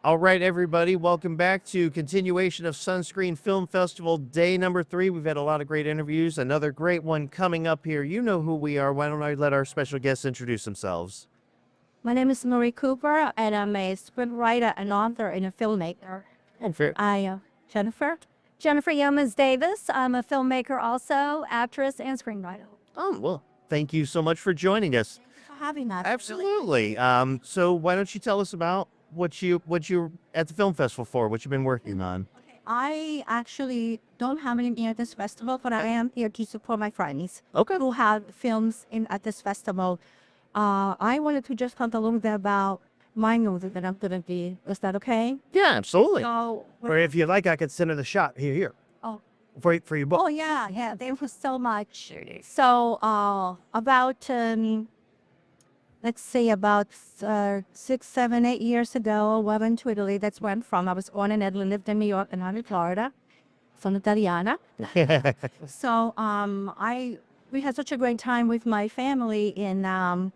All right, everybody, welcome back to continuation of Sunscreen Film Festival, day number 3. We've had a lot of great interviews. Another great one coming up here. You know who we are. Why don't I let our special guests introduce themselves? My name is Marie Cooper, and I'm a scriptwriter, an author, and a filmmaker. And fair. Jennifer? Jennifer Yeomans Davis. I'm a filmmaker also, actress, and screenwriter. Oh, well, thank you so much for joining us. Thanks for having us. Absolutely. So why don't you tell us about what you're at the film festival for, what you've been working on? I actually don't have any at this festival, but I am here to support my friends Okay. who have films at this festival. I wanted to just talk a little bit about my movie that I'm going to be. Is that okay? Yeah, absolutely. So, Or if you like, I could send her the shot. Here. oh, For your book. Oh, yeah. Thank you so much. So, about, let's say about 6, 7, 8 years ago, I went to Italy. That's where I'm from. I was born in Italy, lived in New York, and I'm in Florida. Sono Italiana. So, we had such a great time with my family in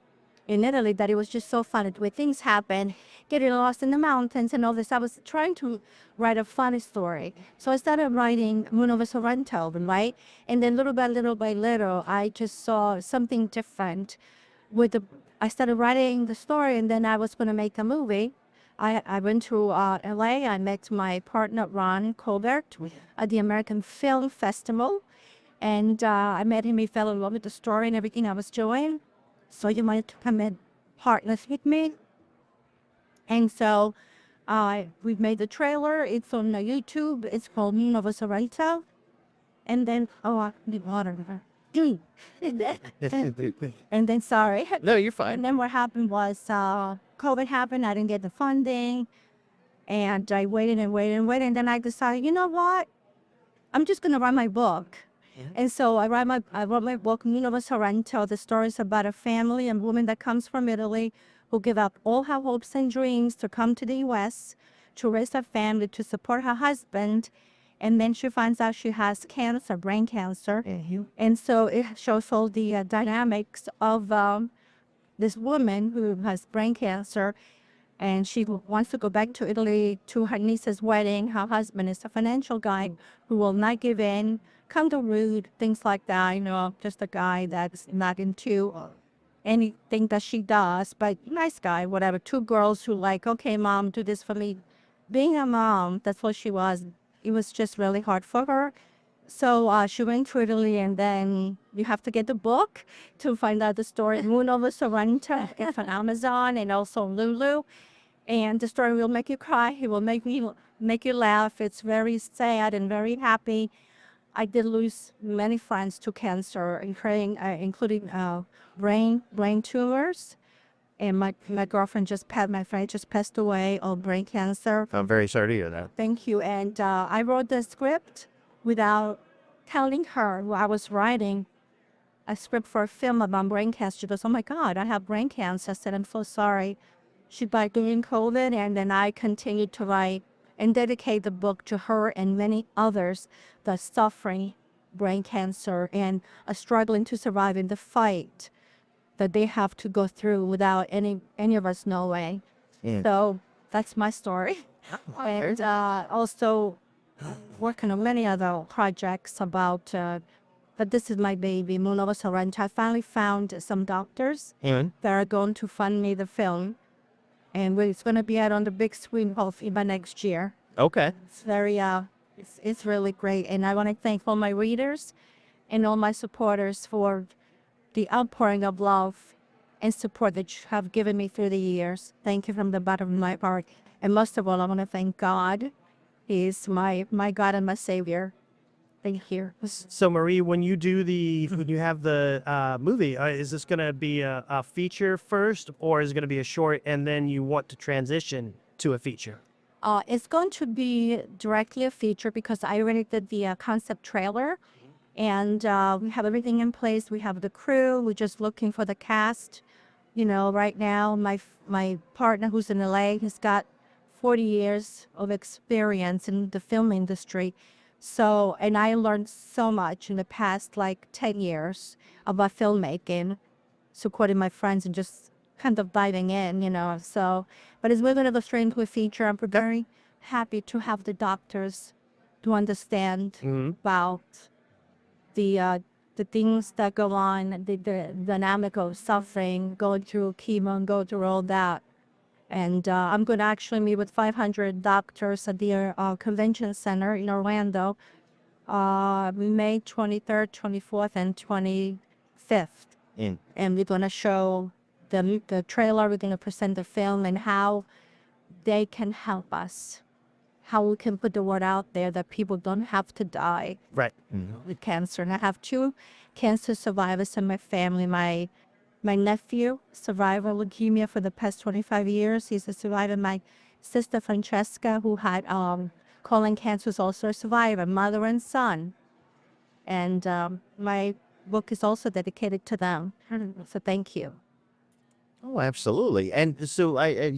Italy that it was just so fun. The way things happen, getting lost in the mountains and all this. I was trying to write a funny story. So I started writing Moon Over Sorrento, right? And then little by little, I just saw something different I started writing the story, and then I was going to make a movie. I went to LA. I met my partner, Ron Colbert, at the American Film Festival. And I met him. He fell in love with the story and everything I was doing. So you might come in partners with me. And so we've made the trailer. It's on YouTube. It's called Moon Over Sorrento. And then, I need water. And then, sorry. No, you're fine. And then what happened was COVID happened. I didn't get the funding. And I waited. And then I decided, you know what? I'm just going to write my book. Yeah. And so I wrote my book, Moon Over Sorrento. The story is about a family, a woman that comes from Italy who give up all her hopes and dreams to come to the U.S. to raise her family, to support her husband. And then she finds out she has cancer, brain cancer. Mm-hmm. And so it shows all the dynamics of this woman who has brain cancer. And she wants to go back to Italy to her niece's wedding. Her husband is a financial guy who will not give in, come to rude, things like that. Just a guy that's not into anything that she does, but nice guy, whatever. 2 girls who like, okay, mom, do this for me. Being a mom, that's what she was. It was just really hard for her. So she went to Italy, and then you have to get the book to find out the story. Moon Over Sorrento. It's on Amazon and also Lulu. And the story will make you cry. It will make you laugh. It's very sad and very happy. I did lose many friends to cancer, including brain tumors. And my friend just passed away of brain cancer. I'm very sorry to hear that. Thank you. And I wrote the script without telling her I was writing a script for a film about brain cancer. She goes, oh my God, I have brain cancer. I said, I'm so sorry. She died during COVID, and then I continued to write and dedicate the book to her and many others that are suffering brain cancer and are struggling to survive in the fight that they have to go through without any of us knowing. Yeah. So that's my story. And also working on many other projects about, but this is my baby, Moon Over Sorrento. I finally found some doctors that are going to fund me the film. And it's going to be out on the big screen hopefully by next year. Okay. It's very, it's really great. And I want to thank all my readers and all my supporters for the outpouring of love and support that you have given me through the years. Thank you from the bottom of my heart. And most of all, I want to thank God. He is my God and my Savior. Thank you. So, Marie, when you have the movie, is this going to be a feature first, or is it going to be a short, and then you want to transition to a feature? It's going to be directly a feature because I already did the concept trailer, and we have everything in place. We have the crew. We're just looking for the cast. Right now, my partner who's in LA has got 40 years of experience in the film industry. So, and I learned so much in the past, 10 years about filmmaking, supporting my friends and just kind of diving in, So, but it's really going to straight into a feature. I'm very happy to have the doctors to understand about the things that go on, the dynamic of suffering, going through chemo and go through all that. And I'm going to actually meet with 500 doctors at the convention center in Orlando, May 23rd, 24th, and 25th. And we're going to show the trailer, we're going to present the film and how they can help us, how we can put the word out there that people don't have to die with cancer. And I have 2 cancer survivors in my family. My nephew survived leukemia for the past 25 years. He's a survivor. My sister Francesca, who had colon cancer, is also a survivor, mother and son. And my book is also dedicated to them. So thank you. Oh, absolutely. And so I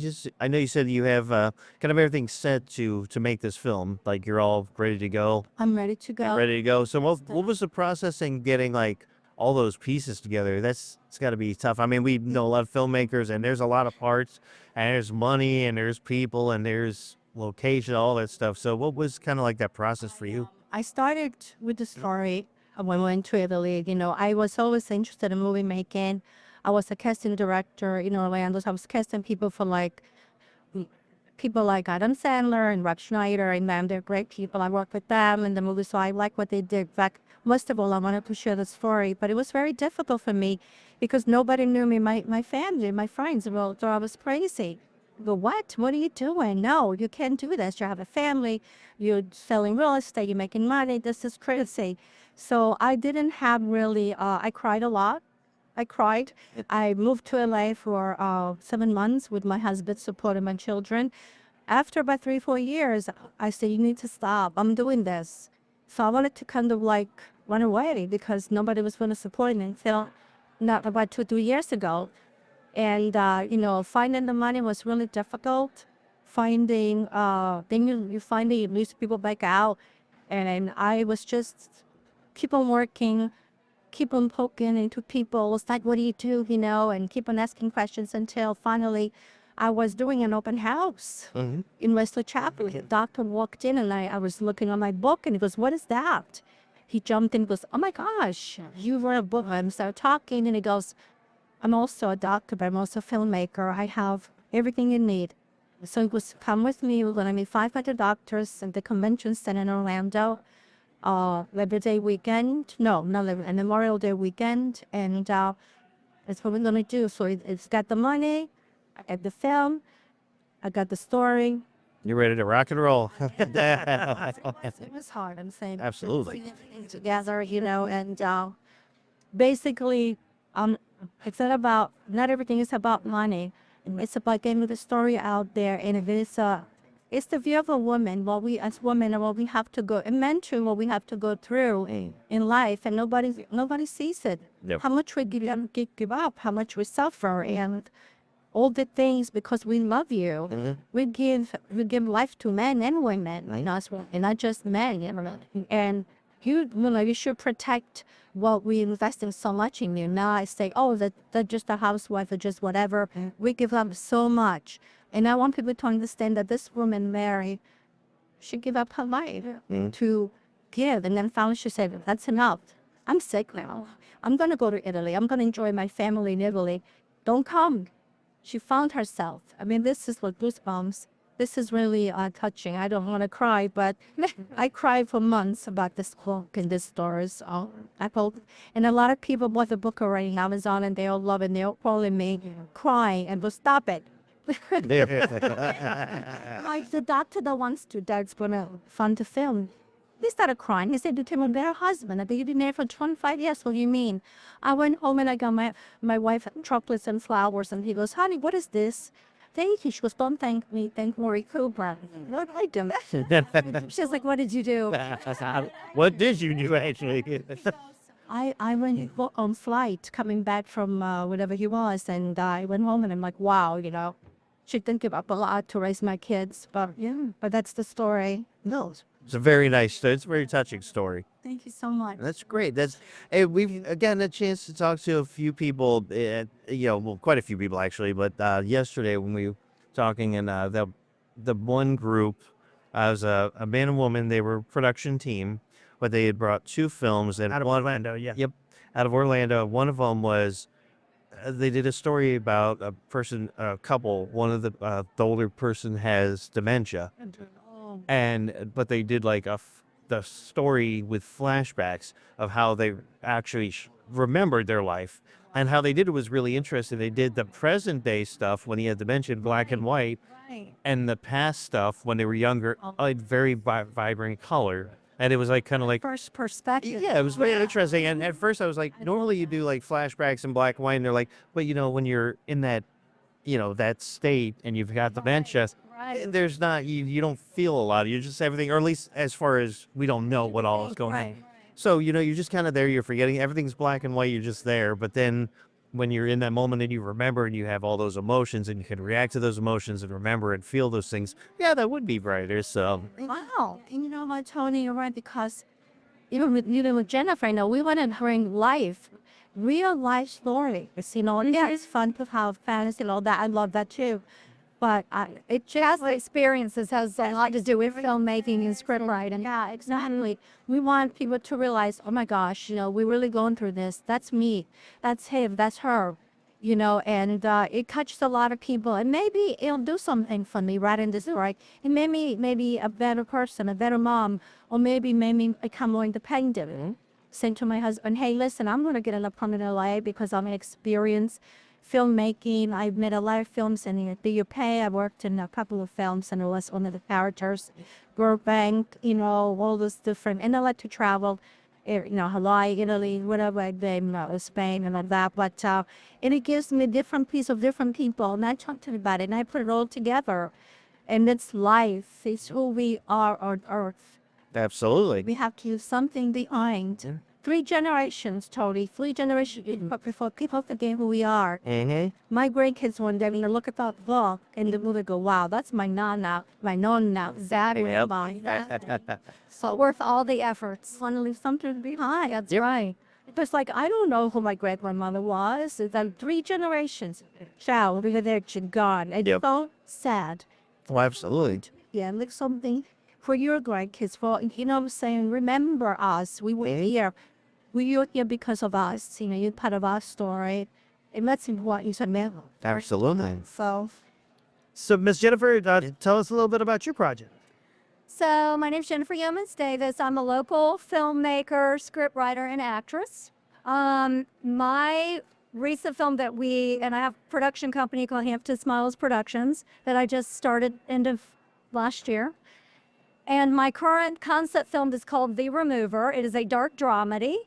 know you said you have kind of everything set to make this film. Like you're all ready to go. I'm ready to go. Ready to go. So what was the process in getting like all those pieces together? It's got to be tough. I mean, we know a lot of filmmakers, and there's a lot of parts, and there's money, and there's people, and there's location, all that stuff. So what was kind of like that process for you? I started with the story when we went to Italy. I was always interested in movie making. I was a casting director in Orlando. So I was casting people like Adam Sandler and Rob Schneider, and them. They're great people. I worked with them in the movie, so I like what they did. In fact, most of all, I wanted to share the story, but it was very difficult for me because nobody knew me. My family, my friends, thought I was crazy. But what? What are you doing? No, you can't do this. You have a family. You're selling real estate. You're making money. This is crazy. So I didn't have really. I cried a lot. I cried. I moved to LA for 7 months with my husband, supporting my children. After about 3-4 years, I said, you need to stop. I'm doing this. So I wanted to kind of like run away because nobody was going to support me until not about 2-3 years ago. And, finding the money was really difficult. Finding, then you finally lose people back out. And I was just keep on working, keep on poking into people. It's like, what do you do, and keep on asking questions until finally I was doing an open house in Wesley Chapel. The doctor walked in and I was looking on my book and he goes, what is that? He jumped in and goes, oh my gosh, you wrote a book. And started talking and he goes, I'm also a doctor, but I'm also a filmmaker. I have everything you need. So it was, come with me. We're going to meet 500 doctors at the convention center in Orlando. Labor Day weekend. No, not Labor, Memorial Day weekend. And that's what we're going to do. So it's got the money, I got the film, I got the story. You're ready to rock and roll. It was hard, I'm saying. Absolutely. Together, and basically, it's not everything is about money. It's about getting the story out there, and it's the view of a woman, what we as women and what we have to go, and men too, what we have to go through in life, and nobody sees it. Yep. How much we give up, how much we suffer, and all the things because we love you. We give life to men and women, and not just men. And you should protect what we invest in so much in you. Now I say, oh, that just a housewife or just whatever. We give up so much. And I want people to understand that this woman, Mary, she gave up her life to give. And then finally she said, that's enough. I'm sick now. I'm going to go to Italy. I'm going to enjoy my family in Italy. Don't come. She found herself. I mean, this is what goosebumps. This is really touching. I don't want to cry, but I cried for months about this book and this stories. I hope, and a lot of people bought the book already on Amazon, and they all love it. And they're all calling me, crying, and will stop it. Like the doctor that's gonna fund the film. He started crying. He said to him, "Their husband. I've been there for 25 years. What do you mean?" I went home and I got my wife chocolates and flowers, and he goes, "Honey, what is this?" Thank you. She goes, "Don't thank me. Thank Maury Cooper." What did I do? She's like, "What did you do?" What did you do, actually? I went on flight coming back from whatever he was, and I went home and I'm like, wow, she didn't give up a lot to raise my kids, but that's the story. No, It's a very nice, it's a very touching story. Thank you so much. That's great. That's hey, we've again a chance to talk to a few people, well, quite a few people actually. But yesterday when we were talking, and the one group was a man and woman. They were a production team, but they had brought two films and Out of Orlando, yeah. Yep, out of Orlando. One of them was they did a story about a couple. One of the older person has dementia, Oh, but they did like the story with flashbacks of how they actually remembered their life, and how they did it was really interesting. They did the present day stuff when he had dementia in black and white, right. and the past stuff when they were younger, in very vibrant color. And it was like kind of like First perspective. yeah, it was very interesting. And at first I was like, normally you do like flashbacks in black and white, and they're like, but when you're in that, that state and you've got dementia, Right. there's not, you don't feel a lot. You just everything, or at least as far as we don't know what all is going on. Right. So, you're just kind of there, you're forgetting everything's black and white, you're just there. But then when you're in that moment and you remember and you have all those emotions and you can react to those emotions and remember and feel those things, yeah, that would be brighter. So, Wow. And you know what, Tony, you're right, because even with Jennifer, we want to bring life, real life stories. Yeah, it's fun to have fantasy and all that. I love that too. But it just experiences has a lot to do with filmmaking and script writing. Yeah, exactly. We want people to realize, oh my gosh, we're really going through this. That's me. That's him. That's her. And it touches a lot of people. And maybe it'll do something for me right in this right. And maybe a better person, a better mom, or maybe become more independent. Saying to my husband, hey, listen, I'm going to get an apartment in LA because I'm experienced filmmaking. I've made a lot of films in the UK. I worked in a couple of films and I was one of the characters. Burbank, all those different. And I like to travel, Hawaii, Italy, whatever I've been, Spain and all that. But and it gives me different piece of different people. And I talk to them about it and I put it all together. And it's life. It's who we are on earth. absolutely. We have to use something behind. Yeah. 3 generations, Tony. 3 generations before people forget who we are. Mm-hmm. My grandkids one day, look at that book and the movie go, wow, that's my nonna, my nonna. Exactly. Yep. So worth all the efforts. Want to leave something behind. That's right. It's like, I don't know who my great-grandmother was. It's like 3 generations. Ciao, they're gone. And Yep. so sad. Oh, absolutely. Yeah, like something for your grandkids. For what I'm saying, remember us. We were here. We were here because of us. You're part of our story. And that's important to me. Absolutely. So, Miss Jennifer, tell us a little bit about your project. So my name's Jennifer Yeomans Davis. I'm a local filmmaker, scriptwriter, and actress. My recent film that I have a production company called Hampton Smiles Productions that I just started end of last year. And my current concept film is called The Remover. It is a dark dramedy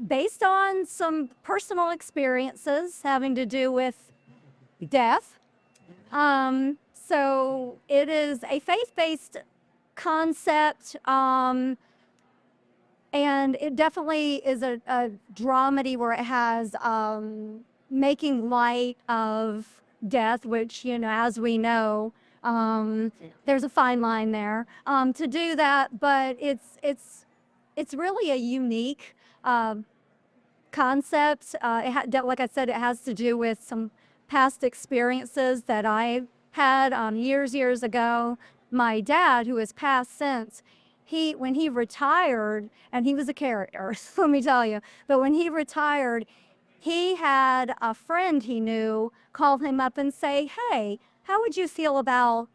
based on some personal experiences having to do with death. So it is a faith-based concept, and it definitely is a dramedy where it has making light of death, which as we know, there's a fine line there to do that, but it's really a unique concept. Like I said, it has to do with some past experiences that I had years ago. My dad, who has passed since, when he retired, and he was a character, let me tell you, but when he retired, he had a friend he knew call him up and say, hey, how would you feel about,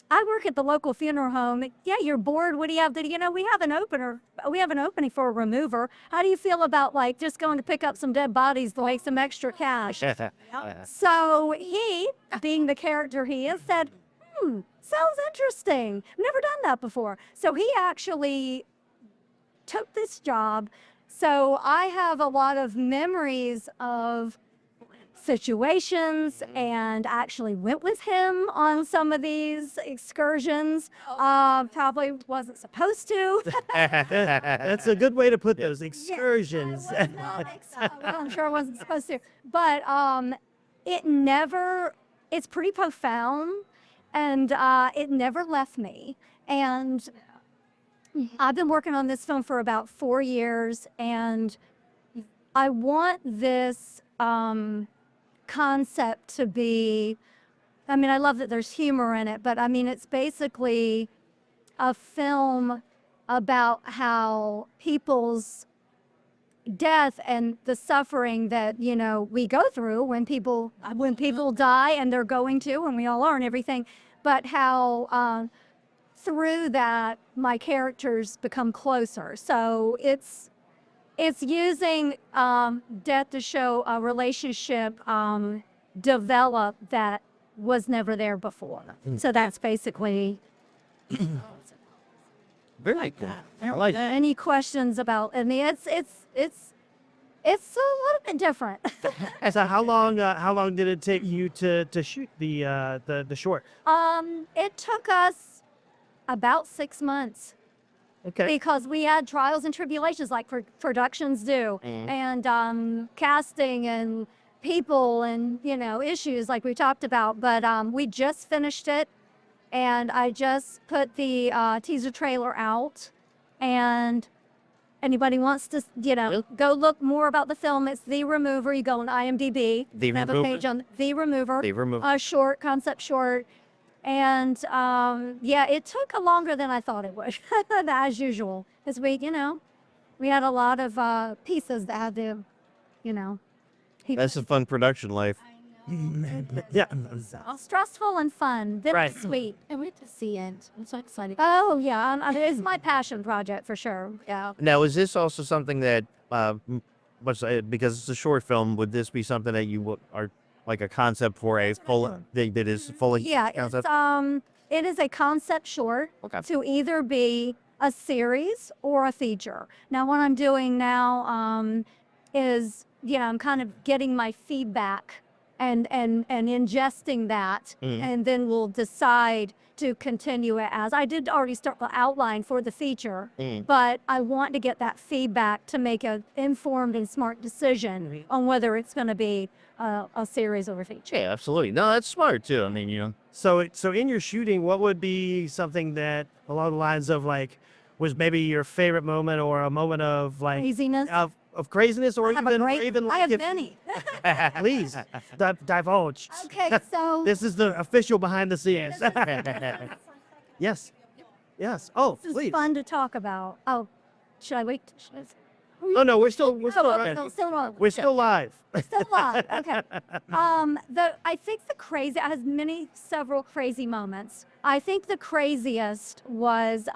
I work at the local funeral home. Yeah, you're bored. What do you have to, we have an opening for a remover. How do you feel about just going to pick up some dead bodies to make some extra cash? So he, being the character he is, said, sounds interesting. Never done that before. So he actually took this job. So I have a lot of memories of situations and actually went with him on some of these excursions. Probably wasn't supposed to. That's a good way to put those excursions. I'm sure I wasn't supposed to. But it's pretty profound. And it never left me. And I've been working on this film for about 4 years, and I want this concept to be, I mean, I love that there's humor in it, but I mean, it's basically a film about how people's death and the suffering that, you know, we go through when people die, and they're going to, and we all are and everything, but how through that my characters become closer. So it's using death to show a relationship develop that was never there before. So that's basically. Very cool. I like Any questions about? I mean, it's a little bit different. So how long did it take you to shoot the short? It took us about 6 months. Okay. Because we had trials and tribulations like productions do, and casting and people and, you know, issues like we talked about. But we just finished it, and I just put the teaser trailer out. And anybody wants to, you know, go look more about the film, it's The Remover. You go on IMDb. The I have a Remover? page on The Remover. The Remover. A short, concept short. And yeah, it took longer than I thought it would, as usual, because we had a lot of pieces that had to, you know. That's a fun production life. Yeah. Stressful and fun, then Right. sweet. I went to see it. I'm so excited. Oh yeah, it's my passion project for sure. Yeah. Now, is this also something that, because it's a short film, would this be something that you are like a concept for a full thing that is fully Yeah, concept? it is a concept short Okay. to either be a series or a feature. Now, what I'm doing now is, I'm kind of getting my feedback and ingesting that, and then we'll decide to continue it as. I did already start the outline for the feature, but I want to get that feedback to make an informed and smart decision on whether it's going to be a series or a feature. Yeah, absolutely. No, that's smart too. I mean, So in your shooting, what would be something that along the lines of like was maybe your favorite moment or a moment of like Craziness. of craziness or I have a even great. even I like have if- many. please divulge. Okay, so This is the official behind the scenes. Yes. Yes. Oh, this is please. fun to talk about. Oh, should I wait? Oh no, we're still Oh, still on. we're still live. Still live. Okay. I think it has several crazy moments. I think the craziest was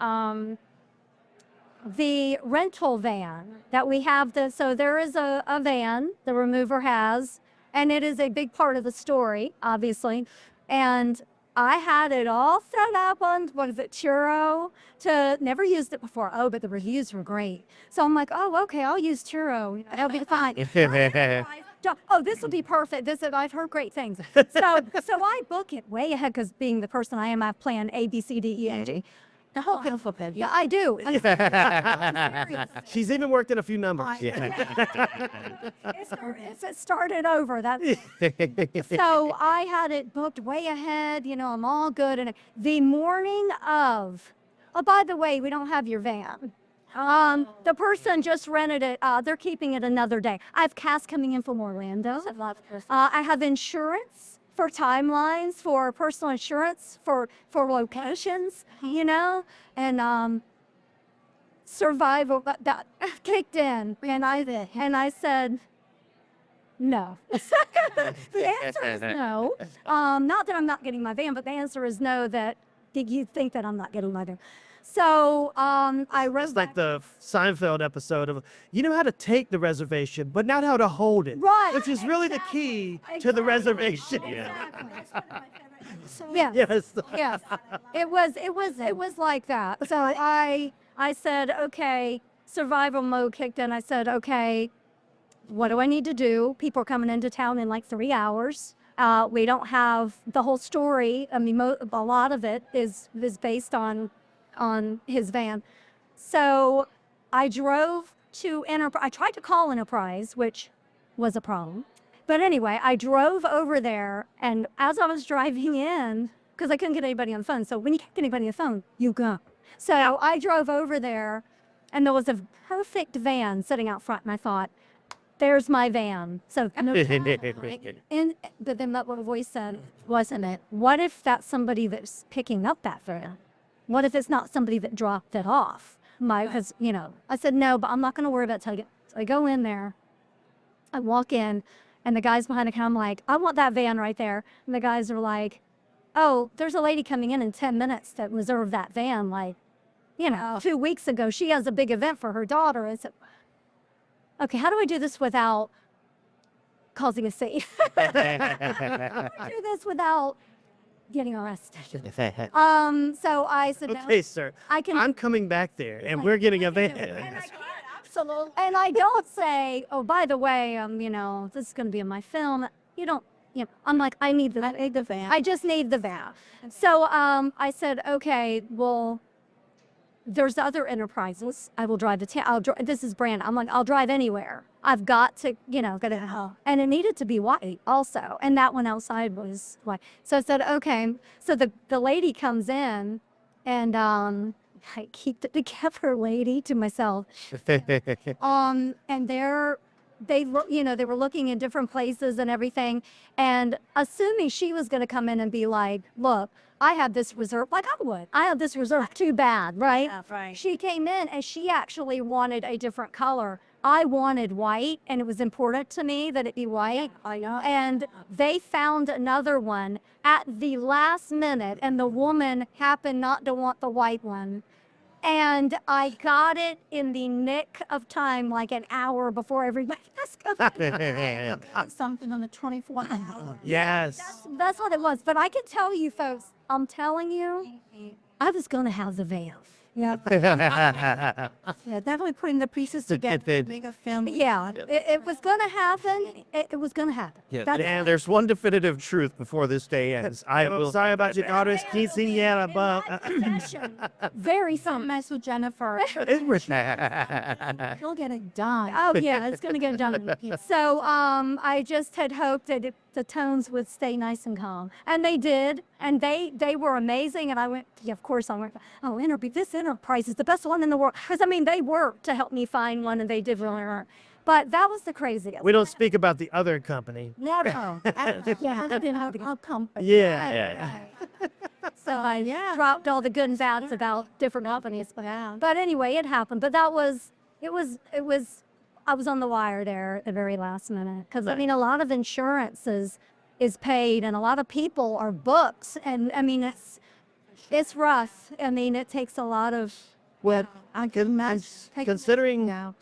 the rental van that we have. So there is a van the remover has, and it is a big part of the story, obviously. And I had it all set up on, Turo, never used it before. Oh, but the reviews were great. So I'm like, oh, okay, I'll use Turo. That'll be fine. Oh, this will be perfect. I've heard great things. So I book it way ahead because being the person I am, I plan A, B, C, D, E, F, G. The whole alphabet. Yeah, I do. She's even worked in a few numbers. If it started over, so I had it booked way ahead. I'm all good. And the morning of, oh, by the way, we don't have your van. The person just rented it. They're keeping it another day. I have cast coming in from Orlando. I have insurance for timelines, for personal insurance, for locations, and survival that kicked in, and I said no. The answer is no. Not that I'm not getting my van, but the answer is no. That did you think that I'm not getting my van? So I wrote It's like the Seinfeld episode of you know how to take the reservation, but not how to hold it. Right. Which is really the key to the reservation. Yeah. Yes. Yes, it was like that. So I said, okay, survival mode kicked in. I said, okay, what do I need to do? People are coming into town in like 3 hours. We don't have the whole story. I mean, a lot of it is based on his van. So I drove to Enterprise. I tried to call Enterprise, which was a problem. But anyway, I drove over there, and as I was driving in, because I couldn't get anybody on the phone, so when you can't get anybody on the phone, you go. So I drove over there, and there was a perfect van sitting out front, and I thought, there's my van. So, but then that little voice said, wasn't it? What if that's somebody that's picking up that van? What if it's not somebody that dropped it off? Because, I said, no, but I'm not going to worry about it. So I go in there, I walk in, and the guys behind the counter, I'm like, I want that van right there. And the guys are like, oh, there's a lady coming in 10 minutes that reserved that van. Like, 2 weeks ago, she has a big event for her daughter. I said, okay, how do I do this without causing a scene? How do I do this without getting arrested? So I said, no, Okay, sir. I can. I'm coming back there, and we're getting a van. Absolutely. And I don't say, oh, by the way, this is going to be in my film. You don't. I'm like, I need the van. I just need the van. So I said, okay, well, there's other enterprises. I will drive this is brand. I'm like, I'll drive anywhere. I've got to, and it needed to be white also. And that one outside was white. So I said, okay. So the lady comes in, and I keep the together lady to myself. And they were looking in different places and everything, and assuming she was going to come in and be like, look, I have this reserve, like I would. I have this reserve, too bad, right? Yeah, right. She came in and she actually wanted a different color. I wanted white, and it was important to me that it be white. I know. And they found another one at the last minute, and the woman happened not to want the white one. And I got it in the nick of time, like an hour before everybody else got Something on the 24th. Yes. That's what it was. But I can tell you, folks, I'm telling you, I was going to have the van. Yeah, definitely putting the pieces together to make a film. Yeah, it was going to happen. It was going to happen. That's- And there's one definitive truth before this day ends. I will. Sorry about your daughter's quinceañera, but Very Don't something. mess with Jennifer. You'll get it done. Oh yeah, it's gonna get done. So I just had hoped that the tones would stay nice and calm, and they did, and they were amazing. And I went, yeah, of course I went. Oh, this enterprise is the best one in the world, because they worked to help me find one, and they did really hard. But that was the craziest. we don't speak about the other company. Never. Yeah, I didn't have to come. Yeah. So I dropped all the good and bads about different companies. But anyway, it happened. But it was. I was on the wire there at the very last minute, because a lot of insurance is paid, and a lot of people are booked, and it's rough. It takes a lot of. Well, I can imagine. considering Yeah.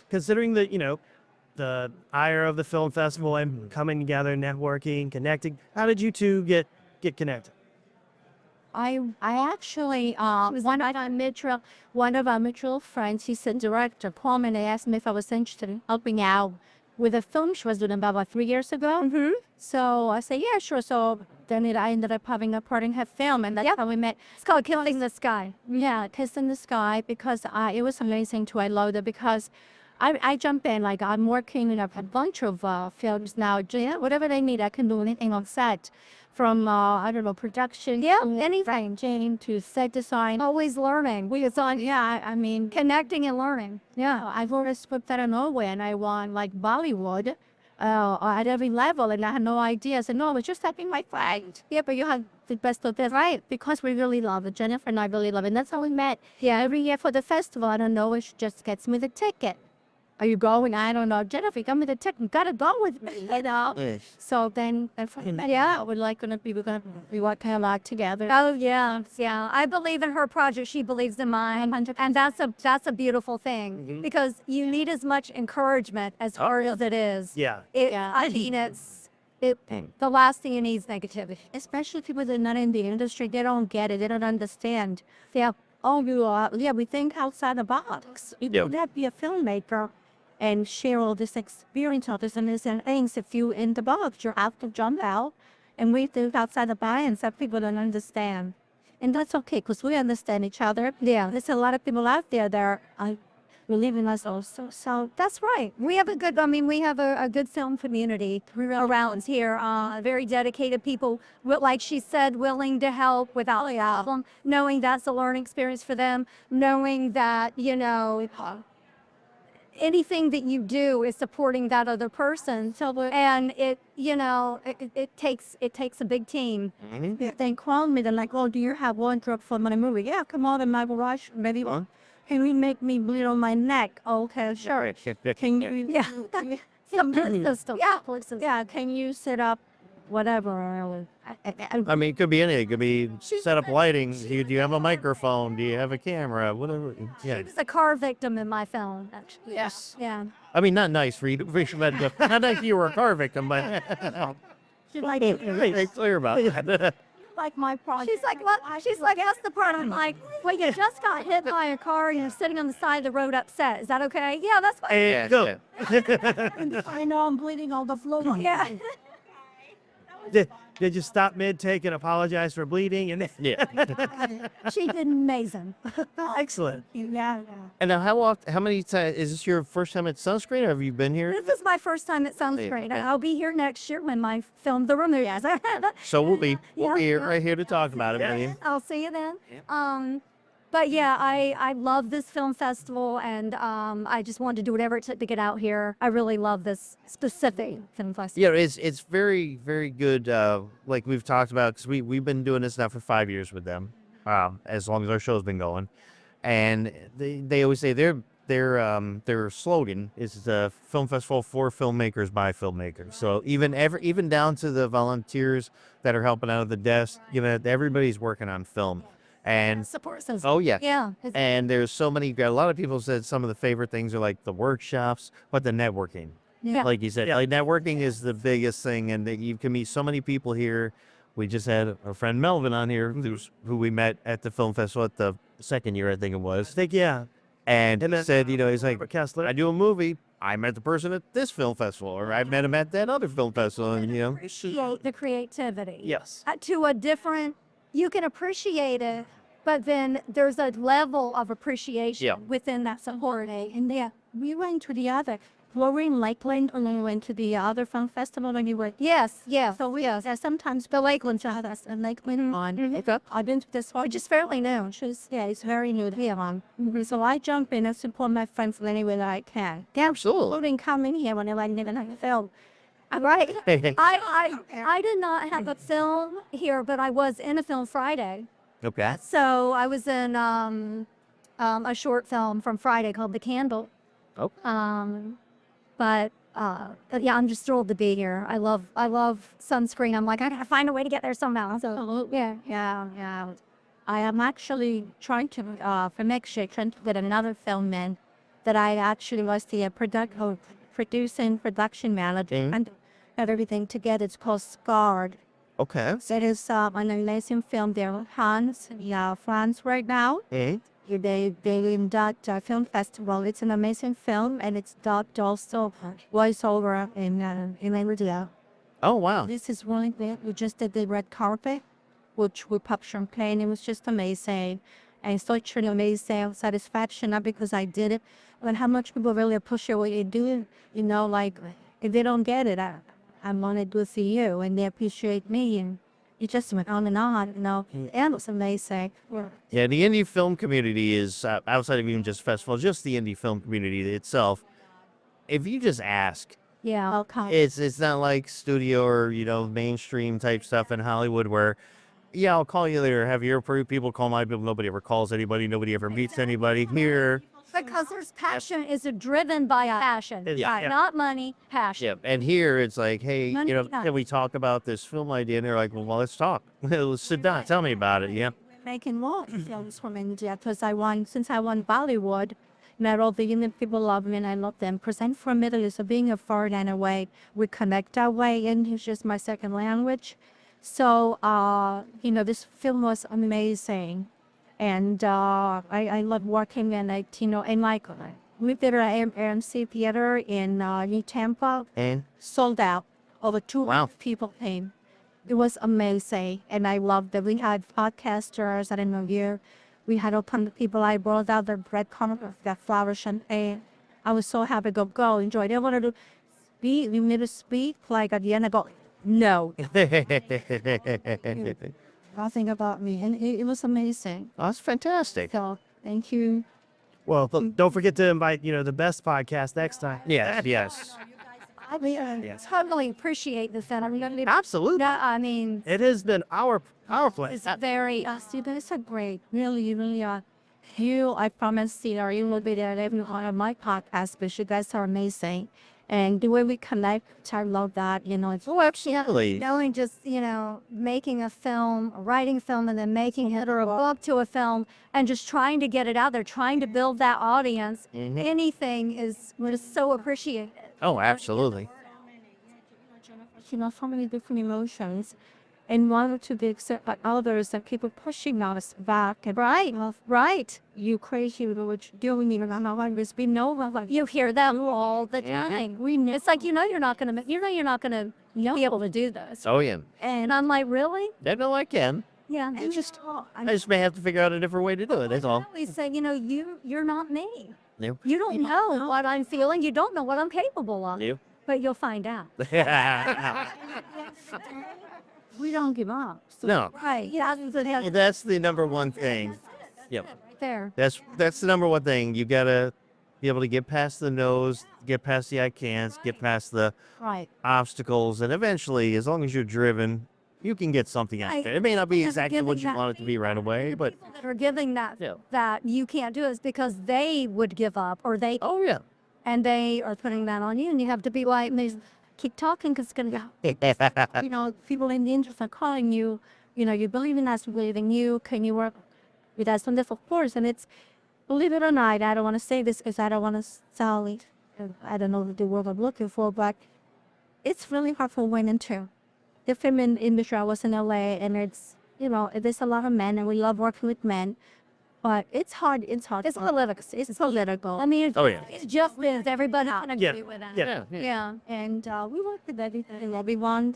the ire of the film festival and coming together, networking, connecting, how did you two get connected? I actually one of our mutual friends, he's a director, Paul, and they asked me if I was interested in helping out with a film she was doing about 3 years ago. Mm-hmm. So I said, yeah, sure. So then I ended up having a part in her film, and that's how we met. It's called Kiss in the Sky. Yeah, Kiss in the Sky, because it was amazing to I loved it, because I jump in, like I'm working in a bunch of films now. Whatever they need, I can do anything on set. From, production, Anything. changing to set design. Always learning. Connecting and learning. Yeah, I've always put that in Norway, and I won like Bollywood at every level, and I had no idea. I said, no, it's just having my flag. Yeah, but you have the best of this. Right, because we really love it. Jennifer and I really love it, and that's how we met. Yeah, every year for the festival, I don't know, it just gets me the ticket. Are you going? I don't know. Jennifer, come with the ticket. You gotta go with me, So then, we're gonna be working a lot together. Oh yeah. I believe in her project. She believes in mine, and that's a beautiful thing, because you need as much encouragement as hard as it is. Yeah. It's the last thing you need is negativity. Especially people that are not in the industry, they don't get it. They don't understand. We think outside the box. You don't have to be a filmmaker and share all this experience, all this and things. If you in the box, you have to jump out, and we think outside the box, and some people don't understand. And that's okay, because we understand each other. Yeah. There's a lot of people out there that are believing us also. So That's right. We have we have a good film community around here. Very dedicated people, like she said, willing to help without a problem, knowing that's a learning experience for them, knowing that, anything that you do is supporting that other person. And it takes a big team. they call me, they're like, "Oh, do you have one drop for my movie?" "Yeah, come on in my garage, maybe." "Can we make me bleed on my neck?" "Okay, sure." "Can you?" Yeah. Some system. Yeah, "Can you set up whatever?" I mean, it could be anything. It could be set up lighting. Do you have a microphone? Do you have a camera? Whatever. Yeah. She was a car victim in my film, actually. Yes. Yeah. I mean, not nice for you. Not nice you were a car victim, but She like very clear about that. like my project. She's like, what? She's like, that's the part. I'm like, well, you just got hit by a car and you're sitting on the side of the road upset. Is that okay? Yeah, that's fine. Yeah, Go. I know I'm bleeding on the floor. Yeah. Did you stop mid-take and apologize for bleeding? And yeah. She did amazing. excellent. Yeah. And now, how many times is this your first time at Sunscreen, or have you been here? This is my first time at Sunscreen. I'll be here next year when my film, The Room, is. So we'll be Yeah, here yeah. right here to talk about it. I mean, I'll see you then. But yeah, I love this film festival, and I just wanted to do whatever it took to get out here. I really love this specific film festival. yeah, it's very very good. Like we've talked about, because we've been doing this now for 5 years with them, as long as our show's been going, and they always say their slogan is the film festival for filmmakers by filmmakers. So even down to the volunteers that are helping out at the desk, everybody's working on film. And Support system. oh yeah, Yeah. and there's so many. A lot of people said some of the favorite things are like the workshops, but the networking. Yeah. Like you said, like networking is the biggest thing, and that you can meet so many people here. We just had our friend Melvin on here, who we met at the film festival at the second year, I think it I was, think, yeah. and he said, he's like, Robert Kessler. I do a movie. I met the person at this film festival, or I met him at that other film festival, and Appreciate the creativity. Yes. To a different, you can appreciate it, but then there's a level of appreciation within that support. And yeah, we went to the other. We were in Lakeland, and then we went to the other film festival, and we went. Yes, yes. So sometimes the Lakeland to us, and Lakeland on. I've been to this one. Which is fairly new. It's very new here. So I jump in and support my friends in any way that I can. absolutely. Including coming here when I live in a film. Right. I did not have a film here, but I was in a film Friday. Okay. So I was in a short film from Friday called The Candle. Oh. But yeah, I'm just thrilled to be here. I love Sunscreen. I'm like, I gotta find a way to get there somehow. So Yeah. I am actually trying to for next year trying to get another film in that I actually was the production manager and have everything together. It's called Scarred. Okay. So it is an amazing film. They're in France right now. They in that film festival. It's an amazing film, and it's dubbed also voiceover in India. Oh wow. This is really good. We just did the red carpet, which we popped champagne. It was just amazing, and such an amazing satisfaction. Not because I did it, but how much people really appreciate what you do. Like if they don't get it, I'm on it with you, and they appreciate me, and it just went on, and it was amazing. Yeah, the indie film community is outside of even just festivals, just the indie film community itself. If you just ask, yeah. Okay. it's not like studio or mainstream type stuff in Hollywood where, I'll call you later. Have your people call my people? Nobody ever calls anybody. Nobody ever meets anybody here. Because there's passion is driven by a passion. Yeah. Not money, passion. Yeah, and here it's like, hey, Money, can we talk about this film idea? And they're like, well, let's talk. Let's sit down. Tell me about it. Yeah. Making more films from India because since I won Bollywood, not all the Indian people love me and I love them. Present from Middle East, so being a foreign in a way, we connect that way. English is just my second language. So, this film was amazing. And I love working in we did an AMC theater in New Tampa, And sold out. Over 200 Wow. people came. It was amazing, and I loved that. We had podcasters, I don't know you, We had open people. I brought out the bread crumb of that flour champagne. I was so happy. Go, enjoy. They wanted to speak. We made to speak. Like at the end, I go, no, nothing about me. And it was amazing. That's fantastic. So thank you. Well, don't forget to invite, the best podcast next time. Yes. I mean, totally appreciate this. And I'm going to Absolutely. I mean, It has been our place. it's very, You guys are great. Really, really are. I promise you will be there every one of my podcasts, but you guys are amazing. And the way we connect, I love that. It's Absolutely. knowing just, making a film, writing film, and then making it or a book to a film and just trying to get it out there, trying to build that audience. Anything was so appreciated. Oh, absolutely. so many different emotions. And wanted to be accepted by others and people pushing us back. And Right. you crazy with what you're doing, I'm not going to be no one like You hear them all the time. we know. It's like, you're not going to be able to do this. Oh, yeah. And I'm like, really? No, I can. Yeah. And just talk. I just may have to figure out a different way to do it. That's all. I always say, you're not me. Nope. You don't know what I'm feeling. You don't know what I'm capable of. Nope. But you'll find out. We don't give up. So No. Right. Yeah. That's the number one thing. Yep. Right there. That's the number one thing. You gotta be able to get past the no's, get past the I can'ts, get past the right. obstacles, and eventually, as long as you're driven, you can get something out Right. there. It may not be Yeah, exactly what giving you want it to be right away, The but people that are giving that Yeah. that you can't do is because they would give up or they oh yeah. and they are putting that on you, and you have to be like, keep talking because it's gonna go. People in the industry are calling you, you believe in us, we believe in you. Can you work with us on this? Of course. And it's, believe it or not, I don't want to say this because I don't want to sell it. I don't know the word I'm looking for, but it's really hard for women too. The film industry, I was in LA, and it's, there's a lot of men, and we love working with men. But it's hard. It's hard. It's political. It's political. I mean, Oh, yeah. it's just with everybody can Yeah. agree with that. Yeah. Yeah. And we work with everyone.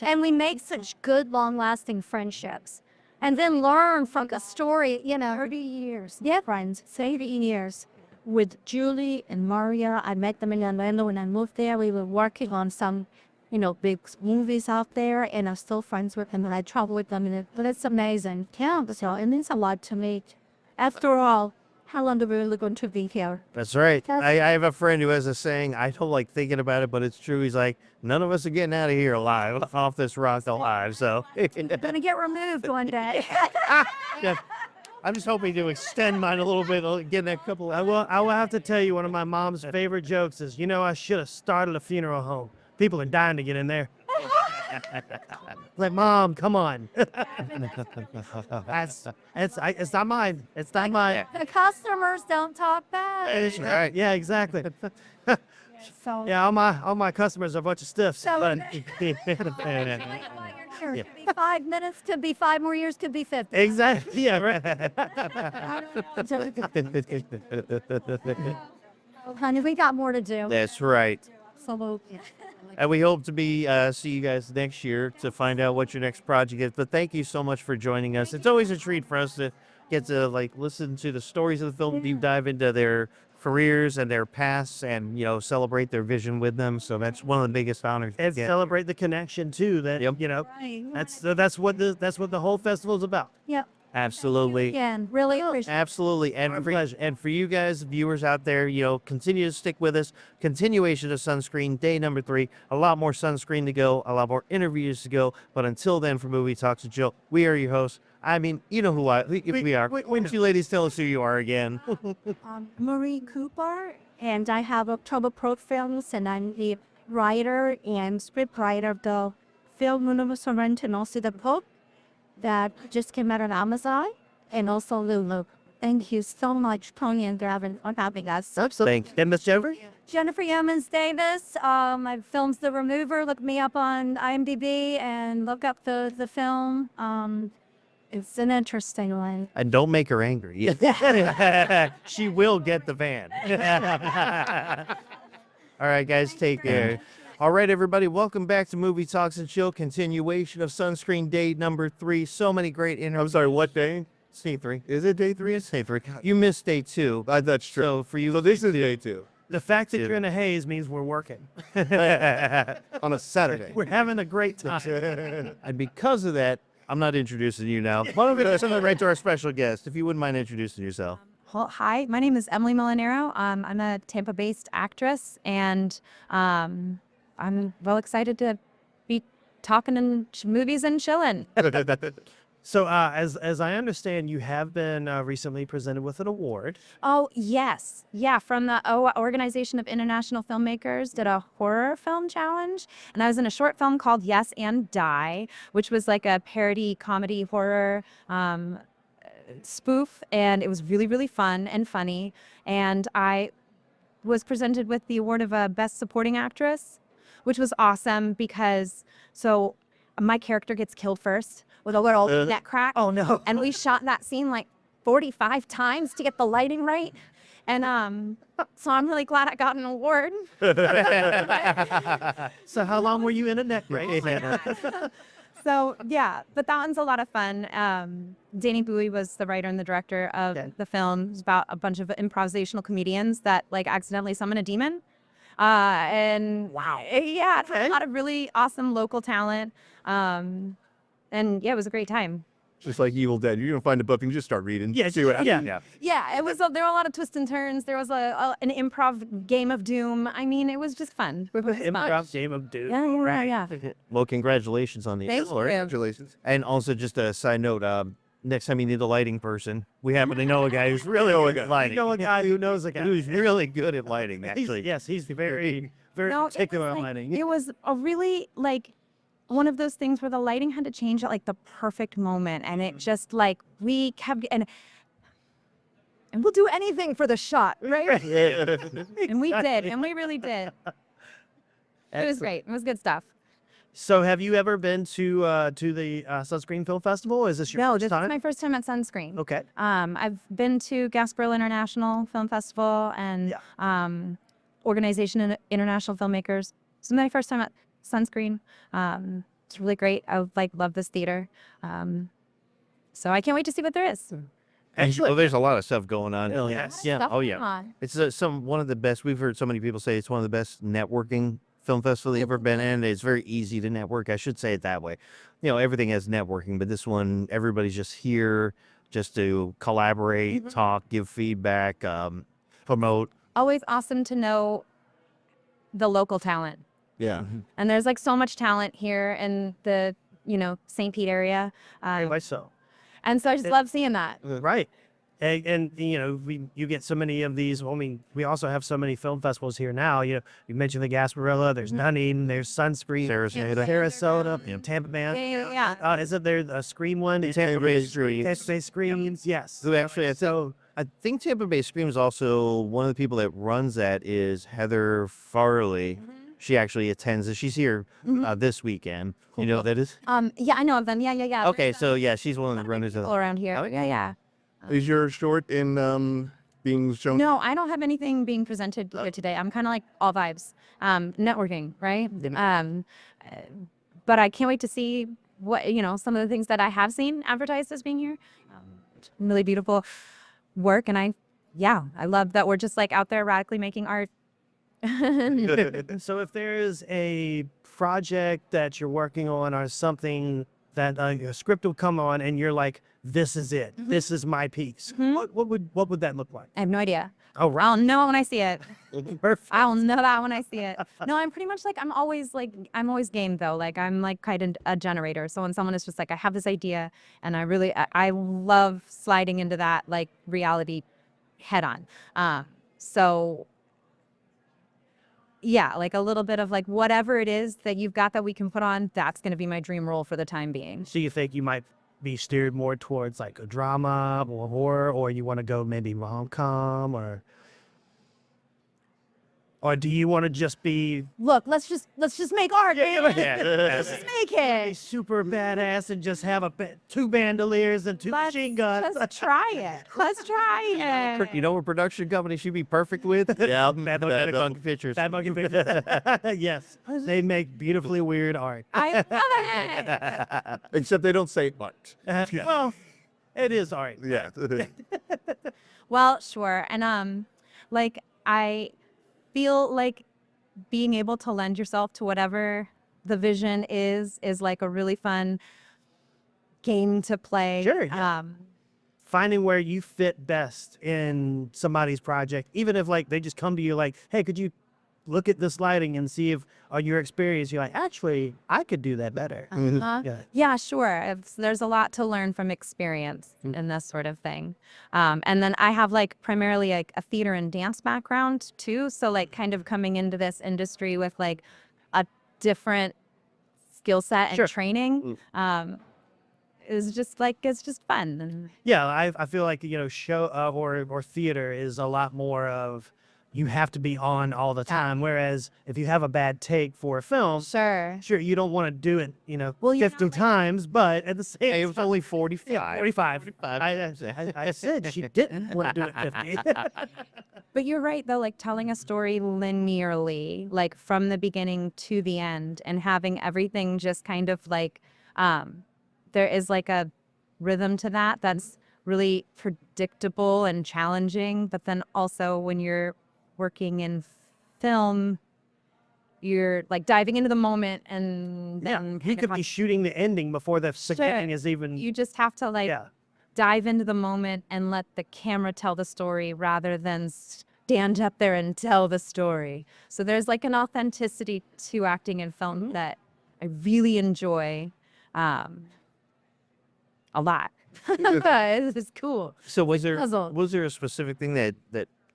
And we make such good, long-lasting friendships, and then learn from the story. 30 years. Yeah, friends. 30 years. With Julie and Maria, I met them in Orlando when I moved there. We were working on some, big movies out there, and I'm still friends with them, and I travel with them, but it's amazing. Yeah, so it means a lot to me. After all, how long are we really going to be here? That's right. I have a friend who has a saying. I don't like thinking about it, but it's true. He's like, none of us are getting out of here alive, off this rock alive. So Gonna get removed one day. yeah. I'm just hoping to extend mine a little bit, getting a couple. I will have to tell you, one of my mom's favorite jokes is, I should have started a funeral home. People are dying to get in there. Like, Mom, come on. It's not mine. It's not mine. The customers don't talk back. Right. Yeah, exactly. So Yeah, all my customers are a bunch of stiffs. So- But Sure, could be 5 minutes, could be 5 more years, could be 50. exactly. Yeah, right. Honey, we got more to do. That's right. absolutely. And we hope to see you guys next year to find out what your next project is. But thank you so much for joining us. It's always a treat for us to get to listen to the stories of the film, deep dive into their careers and their pasts, and celebrate their vision with them. So that's one of the biggest honors. And celebrate the connection too. That Yep. Right. that's what the whole festival is about. Yep. Absolutely. Again, really appreciate Absolutely. My pleasure. And for you guys, viewers out there, continue to stick with us. Continuation of Sunscreen, day number 3. A lot more Sunscreen to go, a lot more interviews to go. But until then, for Movie Talks with Jill, we are your hosts. I mean, you know who we are. Why don't you ladies tell us who you are again? Marie Cooper, and I have October Pro Films, and I'm the writer and script writer of the film Moon Over Sorrento, and also the book that just came out on Amazon, and also Lulu. Thank you so much, Tony and Gavin, for having us. Thank you. Miss Jennifer? Jennifer Yeomans Davis. My film's The Remover. Look me up on IMDb and look up the film. It's an interesting one. And don't make her angry. She will get the van. All right, guys, take care. All right, everybody, welcome back to Movie Talks and Chill, continuation of Sunscreen day number 3. So many great interviews. I'm sorry, what day? It's day 3. Is it day 3? It's day 3. You missed day 2. That's true. So for you, So this is day 2 The fact that you're in a haze means we're working. on a Saturday. We're having a great time. and because of that, I'm not introducing you now. Why don't we send it right to our special guest, if you wouldn't mind introducing yourself. Well, hi, my name is Emily Molinaro. I'm a Tampa-based actress, and I'm well excited to be talking in movies and chilling. So, as I understand, you have been recently presented with an award. Oh, yes. Yeah, from the Organization of International Filmmakers, did a horror film challenge. And I was in a short film called Yes and Die, which was like a parody comedy horror spoof. And it was really, really fun and funny. And I was presented with the award of a Best Supporting Actress, which was awesome because my character gets killed first with a little neck crack. Oh no! And we shot that scene like 45 times to get the lighting right. And so I'm really glad I got an award. So how long were you in a neck brace? So yeah, but that one's a lot of fun. Danny Bowie was the writer and the director of the film. It's about a bunch of improvisational comedians that like accidentally summon a demon. And Wow. Yeah, it's a lot of really awesome local talent. And yeah, it was a great time. Just like Evil Dead. You're going to find a book and just start reading. Yeah, See what happens. yeah. Yeah, it was. There were a lot of twists and turns. There was an improv game of doom. I mean, it was just fun. It was fun. Improv game of doom. Yeah. Well, congratulations on the Thank award. you. Congratulations. And also, just a side note, next time you need a lighting person, we happen to know a guy who's really good at You lighting. know a guy who knows a guy. Who's really good at lighting, actually. He's very, very No, particular it was, on like, lighting. it was a really like one of those things where the lighting had to change at like the perfect moment, and it just like we kept and we'll do anything for the shot, right? And we did, and we really did. It was great. It was good stuff. So, have you ever been to the Sunscreen Film Festival? Is this your No, first this time? is my first time at Sunscreen. Okay. I've been to Gasparilla International Film Festival and Organization of International Filmmakers. This is my first time at Sunscreen. It's really great. I love this theater. So I can't wait to see what there is. Well, there's a lot of stuff going on. Oh, yes. Yeah. Stuff Oh, yeah. going on. It's one of the best. We've heard so many people say it's one of the best networking film festivals they've ever been in. It's very easy to network. I should say it that way. Everything has networking, but this one, everybody's just here just to collaborate, talk, give feedback, promote. Always awesome to know the local talent. Yeah. And there's like so much talent here in the, St. Pete area. Very much so. And so I just love seeing that. Right. And you get so many of these. Well, I mean, we also have so many film festivals here now. You mentioned the Gasparilla. There's Dunning. There's Sunscreen. Sarasota. Tampa Bay. Yeah. Isn't there a Scream one? Tampa Bay Scream. Tampa Bay Screams. Yes. Who actually, I think Tampa Bay Scream is also one of the people that runs that is Heather Farley. She actually attends. She's here this weekend. You know who that is? Yeah, I know of them. Yeah. Okay, so yeah, she's one of the runners of All around here. Oh, Yeah. Is your short in being shown? No, I don't have anything being presented here today. I'm kind of like all vibes, networking, right? But I can't wait to see what some of the things that I have seen advertised as being here. Really beautiful work, and I love that we're just like out there radically making art. So if there is a project that you're working on or something that a script will come on and you're like, this is it, this is my piece, what would that look like? I have no idea. Oh, right. I'll know when I see it. Perfect. I'll know that when I see it. No, I'm pretty much like, I'm always game though. Like I'm like kind of a generator. So when someone is just like, I have this idea and I love sliding into that like reality head on. So yeah, like a little bit of like whatever it is that you've got that we can put on, that's going to be my dream role for the time being. So you think you might be steered more towards like a drama or horror, or you want to go maybe rom-com, or do you want to just be Look, let's just make art. Man. Let's just make a it. super badass and just have two bandoliers and two machine guns? Let's try it. Let's try it. You know what production company she'd be perfect with? Yeah, Bad Bad Monkey Pictures. Bad Monkey Pictures. Yes, they make beautifully weird art. I love it. Except they don't say much. Well, It is all right. Yeah. Well, sure. And like I feel like being able to lend yourself to whatever the vision is like a really fun game to play. Sure, yeah. Finding where you fit best in somebody's project, even if like they just come to you like, hey, could you look at this lighting and see if on your experience you're like, actually, I could do that better. Yeah. Yeah, sure. There's a lot to learn from experience in this sort of thing. And then I have like primarily like a theater and dance background too. So like kind of coming into this industry with like a different skill set and Sure. training is just like, it's just fun. And Yeah, I feel like, you know, show or theater is a lot more of you have to be on all the time. Whereas if you have a bad take for a film, sure. you don't want to do it, you know, Well, you know, 50 like- times, but at the same Hey, it time, was only 45. yeah, 45. I said she didn't want to do it 50. But you're right, though, like telling a story linearly, like from the beginning to the end, and having everything just kind of like, there is like a rhythm to that that's really predictable and challenging. But then also when you're working in film, you're like diving into the moment and Yeah, then he kind of could be shooting the ending before the beginning Sure. is even. you just have to like Yeah. dive into the moment and let the camera tell the story rather than stand up there and tell the story. So there's like an authenticity to acting in film that I really enjoy a lot. It's cool. So Puzzle. was there a specific thing that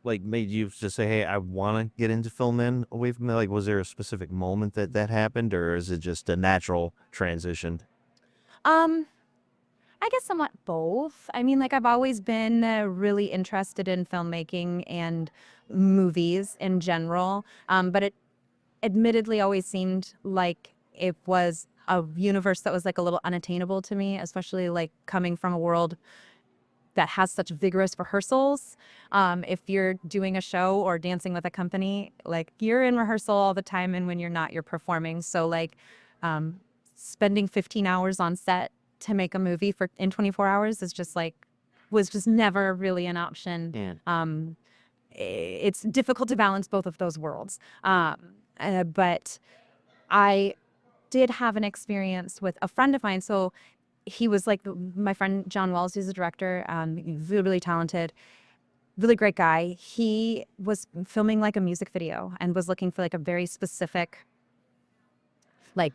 like made you just say, hey, I want to get into film then away from that? Like, was there a specific moment that happened, or is it just a natural transition? I guess somewhat both. I mean, like I've always been really interested in filmmaking and movies in general, but it admittedly always seemed like it was a universe that was like a little unattainable to me, especially like coming from a world that has such vigorous rehearsals. If you're doing a show or dancing with a company, like you're in rehearsal all the time, and when you're not, you're performing. So like spending 15 hours on set to make a movie in 24 hours is just like was just never really an option. Yeah. It's difficult to balance both of those worlds. But I did have an experience with a friend of mine. So he was like my friend John Wells, who's the director, really, really talented, really great guy. He was filming like a music video and was looking for like a very specific like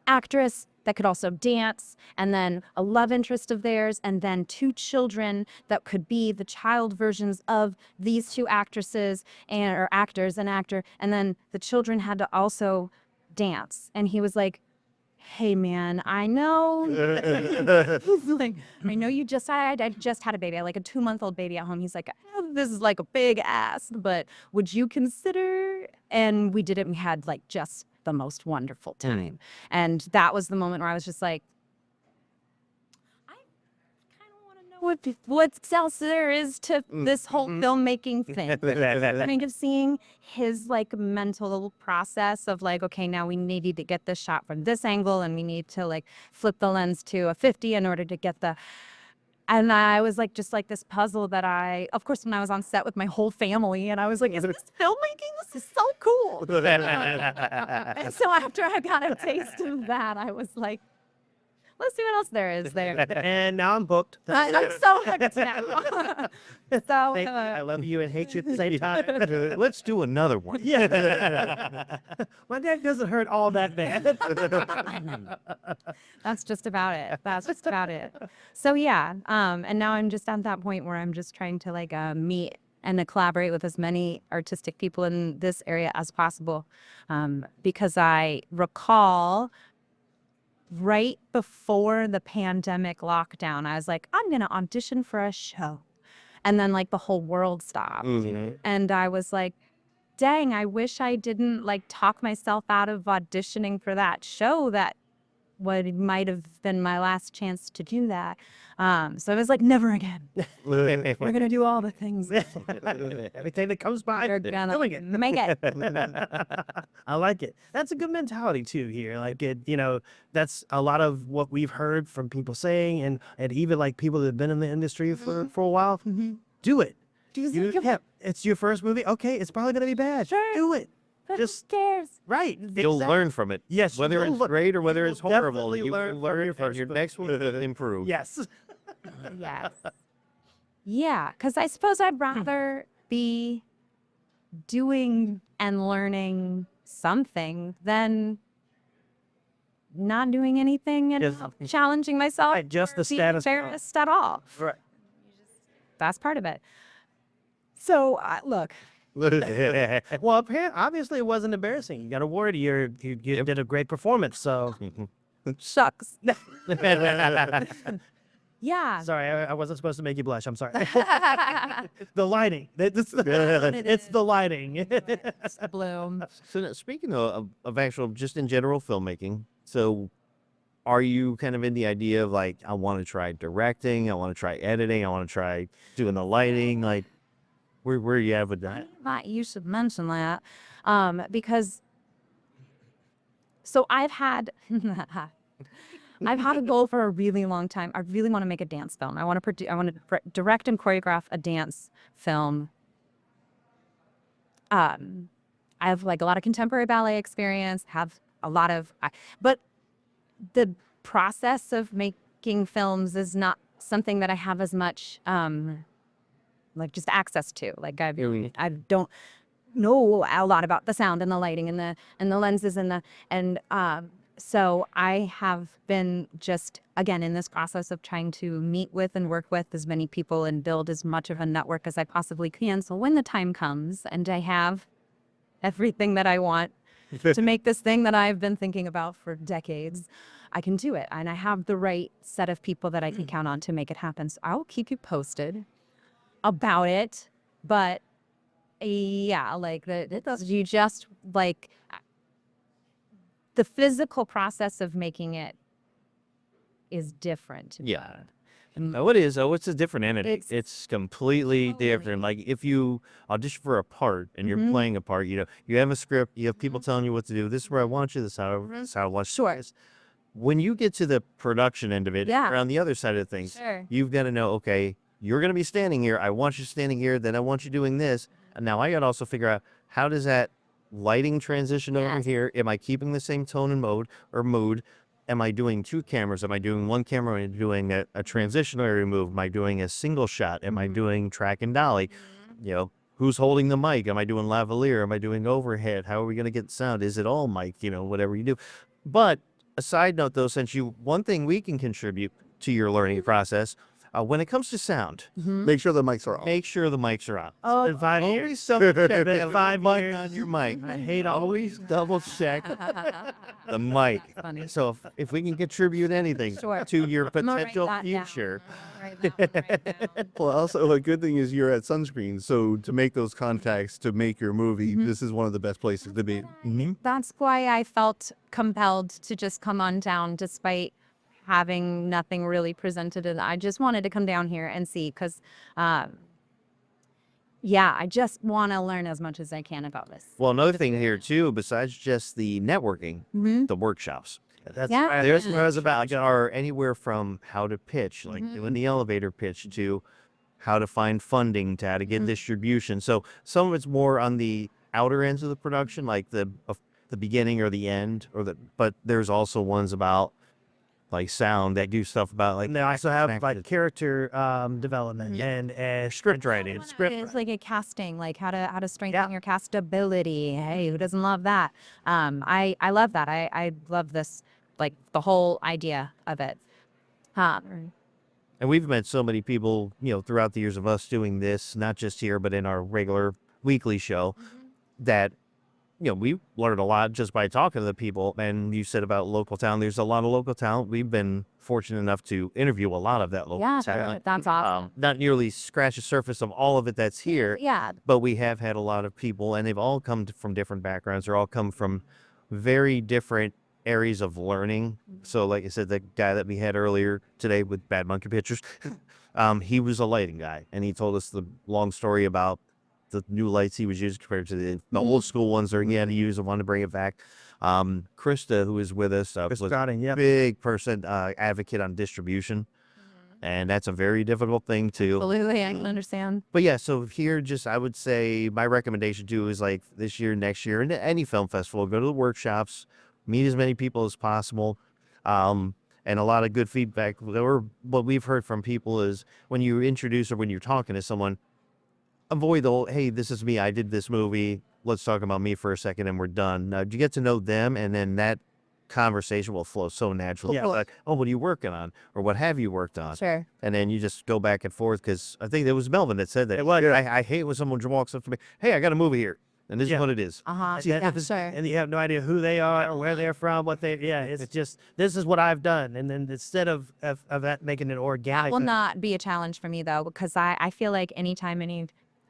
actress that could also dance, and then a love interest of theirs, and then two children that could be the child versions of these two actresses or actors and actor, and then the children had to also dance. And he was like, hey man, I know like, I know you just I just had a baby. I had like a 2-month-old baby at home. He's like, oh, this is like a big ask, but would you consider? And we did it, and we had like just the most wonderful time. And that was the moment where I was just like, I kind of want to know what else there is to this whole filmmaking thing. I mean, just seeing his like mental process of like, okay, now we needed to get this shot from this angle, and we need to like flip the lens to a 50 in order to get the. And I was like, just like this puzzle that of course, when I was on set with my whole family, and I was like, is this filmmaking? This is so cool. And so after I got a taste of that, I was like, let's see what else there is there. And now I'm booked. I'm so hooked now. So, I love you and hate you at the same time. Let's do another one. Yeah. My dad doesn't hurt all that bad. that's just about it. That's just about it. So yeah, and now I'm just at that point where I'm just trying to like meet and to collaborate with as many artistic people in this area as possible, because I recall right before the pandemic lockdown, I was like, I'm gonna audition for a show, and then like the whole world stopped, and I was like, dang, I wish I didn't like talk myself out of auditioning for that show that what might have been my last chance to do that. So I was like, never again. We're gonna do all the things. Everything that comes by, We're they're gonna doing it. make it. I like it. That's a good mentality too here. Like that's a lot of what we've heard from people saying, and even like people that have been in the industry for a while. Do it. It's your first movie. Okay, it's probably gonna be bad. Sure. Do it. But Just who cares? right. You'll Exactly. learn from it. Yes, Whether you'll it's learn. great or whether You it's will horrible, definitely you learn will from learn your and your first next one will improve. Yes. Yes. Yeah, because I suppose I'd rather be doing and learning something than not doing anything and Yes. not challenging myself. Right, just or the being status quo. embarrassed at all. Right. That's part of it. So look, Well, obviously it wasn't embarrassing. You got awarded. You did a great performance. So shucks. Yeah. sorry, I wasn't supposed to make you blush. I'm sorry. The lighting. It's the lighting. Bloom. So now, speaking of actual, just in general filmmaking, so are you kind of in the idea of like, I want to try directing, I want to try editing, I want to try doing the lighting, like where are you at with that? You should mention that because so I've had a goal for a really long time. I really want to make a dance film. I want to direct and choreograph a dance film. I have like a lot of contemporary ballet experience, have a lot of but the process of making films is not something that I have as much like just access to. Like I don't know a lot about the sound and the lighting and the lenses and so I have been just again in this process of trying to meet with and work with as many people and build as much of a network as I possibly can. So when the time comes and I have everything that I want to make this thing that I've been thinking about for decades, I can do it. And I have the right set of people that I can count on to make it happen. So I'll keep you posted about it. But yeah, like you just like the physical process of making it is different. Yeah. No, it is. Oh, it's a different entity. It's It's completely different. Like if you audition for a part and you're playing a part, you have a script, you have people telling you what to do. This is where I want you. This is how I want you. Sure. When you get to the production end of it, Yeah. or on the other side of things, Sure. you've got to know, okay, you're going to be standing here. I want you standing here. Then I want you doing this. And now I got to also figure out how does that lighting transition over Yes. here? Am I keeping the same tone and mood? Am I doing two cameras? Am I doing one camera? Am I doing a transitionary move? Am I doing a single shot? Am I doing track and dolly? Who's holding the mic? Am I doing lavalier? Am I doing overhead? How are we going to get sound? Is it all mic? Whatever you do. But a side note though, since one thing we can contribute to your learning process, when it comes to sound, Make sure the mics are on. make sure the mics are on. Oh, in 5 Always years. double check In that 5 mic years. on your mic. I hate Always double check the mic. Funny. So if we can contribute anything Sure. to your I'm gonna write potential that down. future, Well, also a good thing is you're at Sunscreen, so to make those contacts to make your movie, this is one of the best places to be. That's why I felt compelled to just come on down despite having nothing really presented. And I just wanted to come down here and see because, yeah, I just want to learn as much as I can about this. well, another thing here too, besides just the networking, the workshops. That's Yeah. right. There's what I was about are anywhere from how to pitch, like doing the elevator pitch, to how to find funding, to how to get distribution. So some of it's more on the outer ends of the production, like the beginning or the end, but there's also ones about like sound that do stuff about like And they also have actors. like character development and script writing. It's like a casting, like how to strengthen your castability. Hey, who doesn't love that? I love that. I love this, like the whole idea of it. And we've met so many people, throughout the years of us doing this, not just here, but in our regular weekly show, that, we learned a lot just by talking to the people. And you said about local talent, there's a lot of local talent. We've been fortunate enough to interview a lot of that local Yeah, talent. that's awesome. Not nearly scratch the surface of all of it that's here, Yeah, but we have had a lot of people, and they've all come from different backgrounds. They're all come from very different areas of learning. So, like I said, the guy that we had earlier today with Bad Monkey Pictures, he was a lighting guy, and he told us the long story about the new lights he was using compared to the old school ones that he had to use and wanted to bring it back. Krista, who is with us, was a big person, advocate on distribution. And that's a very difficult thing to. Absolutely, I can understand. But yeah, so here, just I would say my recommendation too is like this year, next year, and any film festival, go to the workshops, meet as many people as possible. And a lot of good feedback. Or what we've heard from people is when you introduce or when you're talking to someone, avoid the whole, hey, this is me, I did this movie, let's talk about me for a second and we're done. Now, you get to know them, and then that conversation will flow so naturally. Yeah. Like, oh, what are you working on? Or what have you worked on? Sure. And then you just go back and forth, because I think it was Melvin that said that. It was. I hate when someone walks up to me, hey, I got a movie here, and this is what it is. Yeah, sure. And you have no idea who they are or where they're from, what they, it's just, this is what I've done. And then instead of that making it organic. Will not be a challenge for me though, because I feel like anytime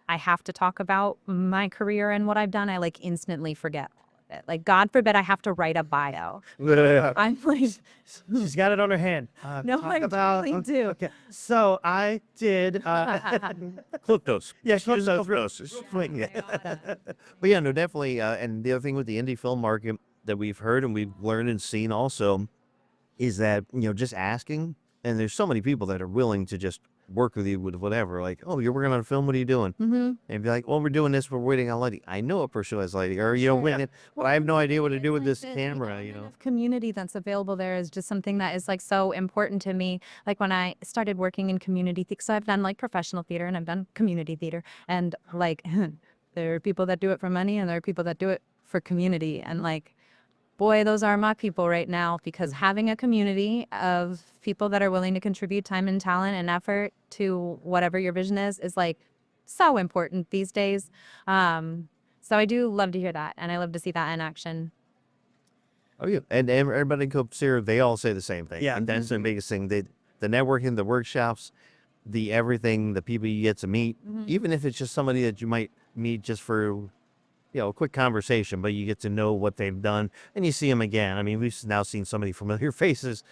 I have to talk about my career and what I've done, I like instantly forget all of it. Like, God forbid I have to write a bio. I'm like, She's got it on her hand. no, Talk I about- really do. Okay, so I did. Cliptos. Yeah, Cliptos. But yeah, no, definitely. And the other thing with the indie film market that we've heard and we've learned and seen also is that, just asking, and there's so many people that are willing to just work with you with whatever, like, oh, you're working on a film, what are you doing? And be like, well, we're doing this, we're waiting on lighting. I know a person who has lighting, or but I have no idea what to do with this camera, Community that's available there is just something that is like so important to me. Like when I started working in community theater, so I've done like professional theater and I've done community theater, and like there are people that do it for money and there are people that do it for community, and like, boy, those are my people right now, because having a community of people that are willing to contribute time and talent and effort to whatever your vision is like so important these days. So I do love to hear that, and I love to see that in action. Oh yeah, and everybody in Cope Syrup, they all say the same thing. Yeah. And that's the biggest thing. The networking, the workshops, the everything, the people you get to meet, even if it's just somebody that you might meet just for a quick conversation, but you get to know what they've done, and you see them again. I mean, we've now seen so many familiar faces.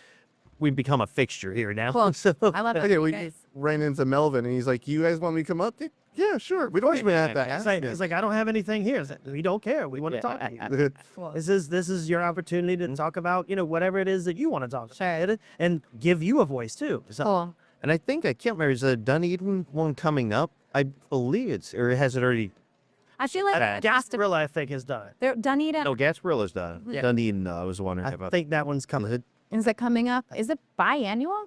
We've become a fixture here now. Cool. So, I love that. Okay, you we guys. ran ran into Melvin, and he's like, "You guys want me to come up?" Yeah, sure. We'd always been at that. It's like, I don't have anything here. It's like, we don't care. We want to talk to you. Cool. This is your opportunity to talk about, whatever it is that you want to talk about, and give you a voice too. So, Cool. and I think, I can't remember, is the Dunedin one coming up? I believe or has it already? I feel like it has to. Gasparilla, I think, is done. Dunedin. No, Gasparilla's done. Yeah. Dunedin, I was wondering I about. think that one's coming. Is it coming up? Is it biannual?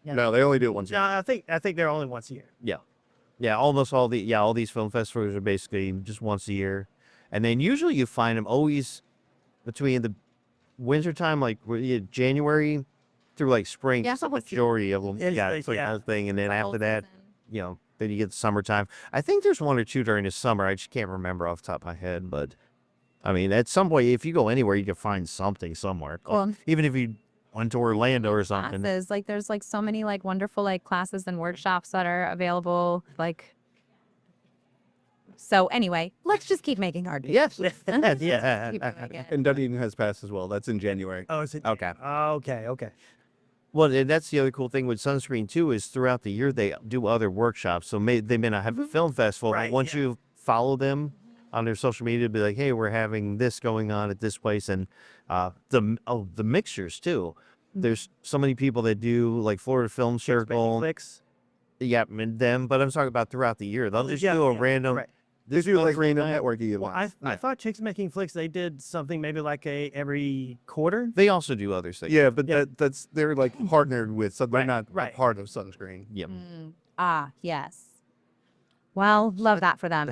No, they only do it once a No, year. I think they're only once a year. Yeah, almost all these film festivals are basically just once a year, and then usually you find them always between the winter time, like January through like spring. Yeah, It's the so it's- majority of them. It's- It's like yeah. that thing, and then The whole after that, season. then you get the summertime. I think there's one or two during the summer. I just can't remember off the top of my head, but I mean, at some point, if you go anywhere, you can find something somewhere. Cool. Even if you went to Orlando or something. Classes, like there's like so many like wonderful like classes and workshops that are available. Like, so anyway, let's just keep making art. Yes. Keep Yeah. doing it. And Dunedin has passed as well. That's in January. Oh, is it? Okay. Okay. Well, and that's the other cool thing with Sunscreen too, is throughout the year they do other workshops. So they may not have a film festival, but Right, once yeah. you follow them on their social media, be like, hey, we're having this going on at this place, and the mixtures too. There's so many people that do like Florida Film Circle, Clicks. yeah, and them. But I'm talking about throughout the year. They'll just Yeah, do a yeah, random. right. They do like Sunscreen random night. networking Well, events. I thought Chicks Making Flicks, they did something maybe like every quarter. They also do other things. Yeah, but Yeah. that's they're like partnered with. So they're Right, not right. part of Sunscreen. Yep. Ah, yes. Well, love that for them.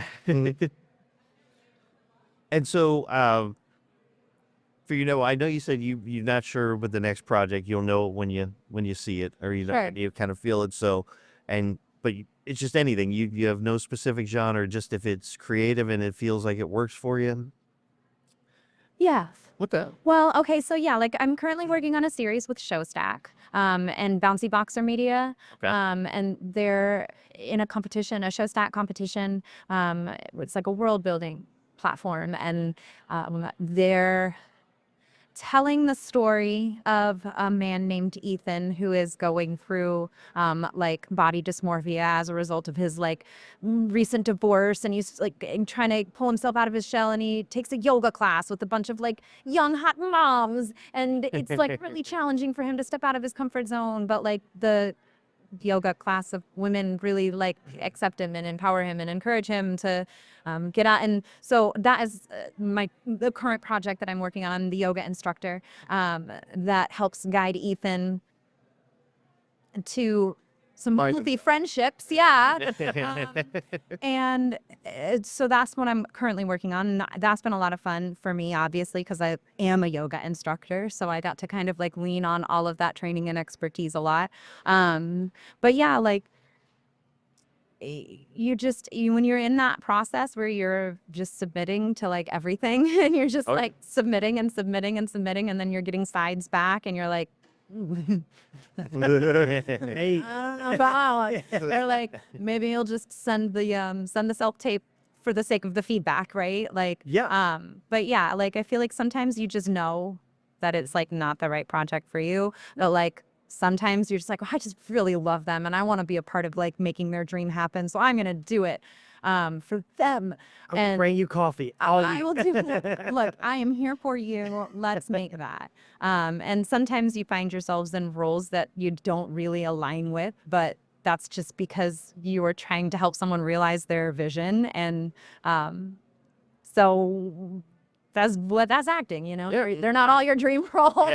And so, for I know you said you're not sure with the next project. You'll know it when you see it, or Sure. you kind of feel it. So, but it's just anything. You have no specific genre. Just if it's creative and it feels like it works for you. Yeah. What the? Well, okay, so yeah, like I'm currently working on a series with Showstack and Bouncy Boxer Media. Okay. And they're in a competition, a Showstack competition. It's like a world building platform, and telling the story of a man named Ethan who is going through like body dysmorphia as a result of his like recent divorce, and he's like trying to pull himself out of his shell, and he takes a yoga class with a bunch of like young hot moms, and it's like really challenging for him to step out of his comfort zone, but like the yoga class of women really like accept him and empower him and encourage him to get out. And so that is the current project that I'm working on, the yoga instructor that helps guide Ethan to some healthy friendships. Yeah. And so that's what I'm currently working on. And that's been a lot of fun for me, obviously, because I am a yoga instructor. So I got to kind of like lean on all of that training and expertise a lot. But yeah, like when you're in that process where you're just submitting to like everything and you're just like submitting and submitting and submitting, and then you're getting sides back and you're like, Hey, they're like, maybe you'll just send the self-tape for the sake of the feedback, right? Like, yeah. but yeah, like I feel like sometimes you just know that it's like not the right project for you. But like sometimes you're just like, oh, I just really love them and I want to be a part of like making their dream happen, so I'm gonna do it for them. I'll bring you coffee. I will do that. Look, I am here for you. Let's make that. And sometimes you find yourselves in roles that you don't really align with, but that's just because you are trying to help someone realize their vision. And so that's acting, you know? They're not all your dream roles.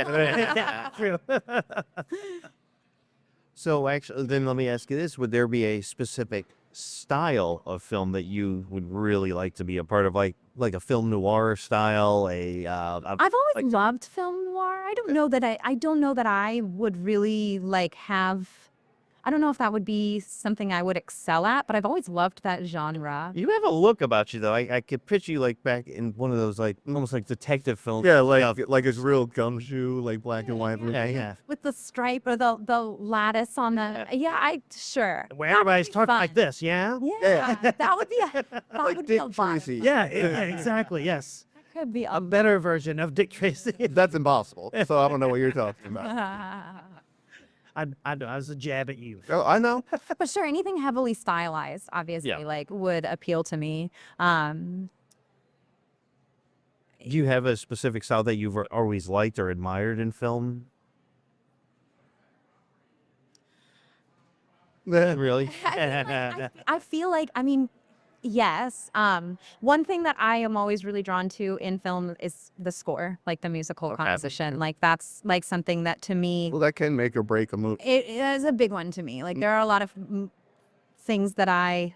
So actually, then let me ask you this: would there be a specific style of film that you would really like to be a part of, like a film noir style? I've always loved film noir. I don't know that I would really like have. I don't know if that would be something I would excel at, but I've always loved that genre. You have a look about you, though. I could picture you like back in one of those like almost like detective films. Yeah, like it's real gumshoe, like black and white. Yeah. With the stripe or the lattice on the sure. Where everybody's talking like this, yeah? Yeah, that would be Like Dick Tracy. Yeah, exactly, yes. That could be A better version of Dick Tracy. That's impossible. So I don't know what you're talking about. I know, I was a jab at you. Oh, I know. But sure, anything heavily stylized, obviously, like would appeal to me. Do you have a specific style that you've always liked or admired in film? Really? I feel like, I mean, yes. One thing that I am always really drawn to in film is the score, like the musical composition. Like that's like something that to me, Well, that can make or break a movie. it is a big one to me. Like there are a lot of movies that I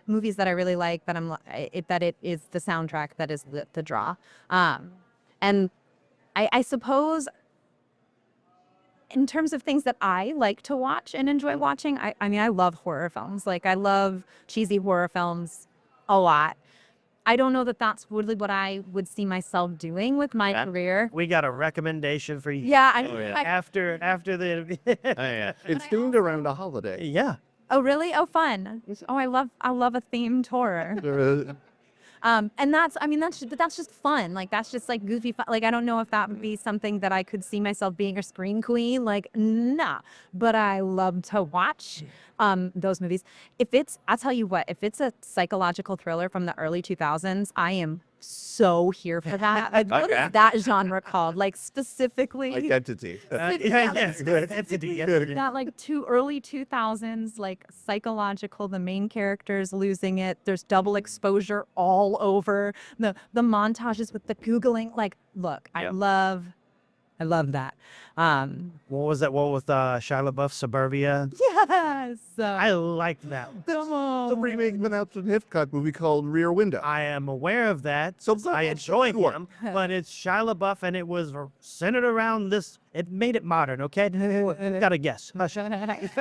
really like that it is the soundtrack that is the draw. And I suppose in terms of things that I like to watch and enjoy watching, I mean, I love horror films. Like I love cheesy horror films a lot. I don't know that that's really what I would see myself doing with my career. We got a recommendation for you. Yeah, After the It's themed around a holiday. yeah. Oh really? Oh fun. Oh, I love a themed horror. And that's just fun. Like that's just like goofy fun. Like I don't know if that would be something that I could see myself being a screen queen. Like nah, but I love to watch those movies. I'll tell you what, if it's a psychological thriller from the early 2000s, I am so here for that. Like, what is that genre called? Like specifically Identity. Yes. that like early 2000s, like psychological, the main character's losing it. There's double exposure all over. The montages with the Googling. Like, look, I love that. What was that one with Shia LaBeouf, Suburbia? Yes. I like that one. The remake of an Alfred Hitchcock movie called Rear Window. I am aware of that. So I enjoy him, but it's Shia LaBeouf, and it was centered around this. It made it modern, okay? Got a guess. So if it's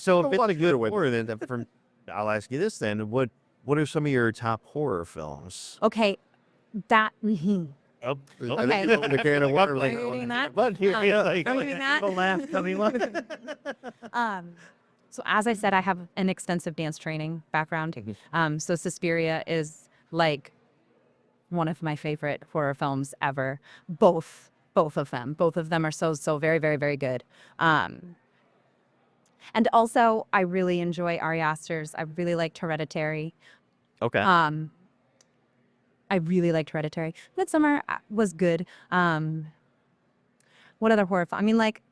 A lot of good horror, then I'll ask you this then: what are some of your top horror films? Okay, that. I think you opened a can of worms. Are you doing that? But here, Are you doing that? the laugh coming on. So as I said, I have an extensive dance training background. So Suspiria is like one of my favorite horror films ever. Both of them. Both of them are so very, very, very good. And also, I really enjoy Ari Aster's. I really liked Hereditary. Okay. I really liked Hereditary. Midsummer was good. What other horror film? I mean, like,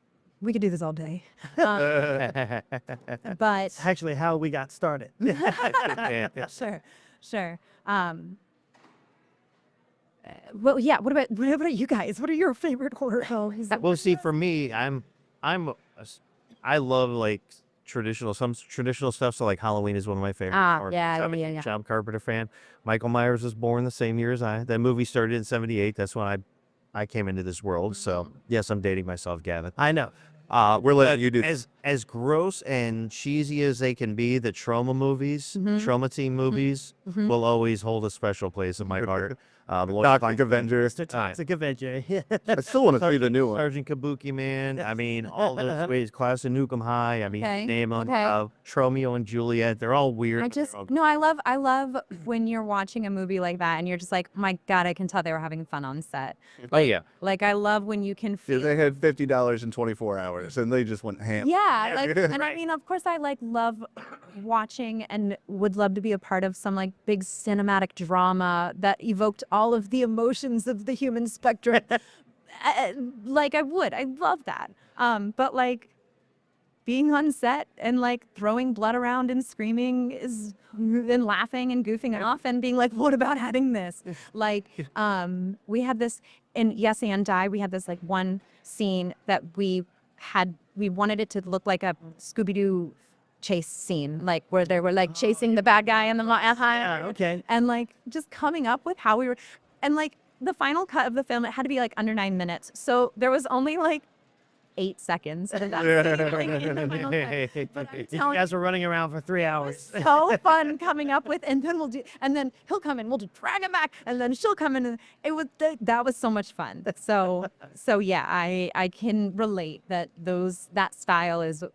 we could do this all day. But Actually, how we got started. sure. Well, yeah. What about you guys? What are your favorite horror films? Well, see, for me, I love like some traditional stuff. So like Halloween is one of my favorites. I'm a John Carpenter fan. Michael Myers was born the same year as I. That movie started in '78. That's when I came into this world. So yes, I'm dating myself, Gavin. I know. We're letting you do As gross and cheesy as they can be, the trauma movies, trauma team movies, will always hold a special place in my heart. Toxic Avenger. Mr. Toxic Avenger. I still want to see the new one. Sergeant Kabuki Man. I mean, all those ways. Class of Nukem High. I mean, Okay, name them. okay. Romeo and Juliet. They're all weird. I love when you're watching a movie like that and you're just like, my God, I can tell they were having fun on set. Oh yeah. Like, I love when you can Yeah, feel. they had $50 in 24 hours, and they just went ham. Yeah, like, and I mean, of course, I like love watching and would love to be a part of some like big cinematic drama that evoked all of the emotions of the human spectrum. Like I love that. But like being on set and like throwing blood around and screaming and laughing and goofing off and being like, what about adding this? Like, we had this in Yes and Die, we had this like one scene that we wanted it to look like a Scooby-Doo chase scene, like where they were like chasing the bad guy and the Okay. and like just coming up with how we were, and like the final cut of the film, it had to be like under 9 minutes, so there was only like 8 seconds of that scene, like, in the final cut. But I'm You telling guys were running around for 3 hours. so fun coming up with, and then he'll come in, we'll just drag him back, and then she'll come in, and it was that was so much fun. So yeah, I can relate that that style is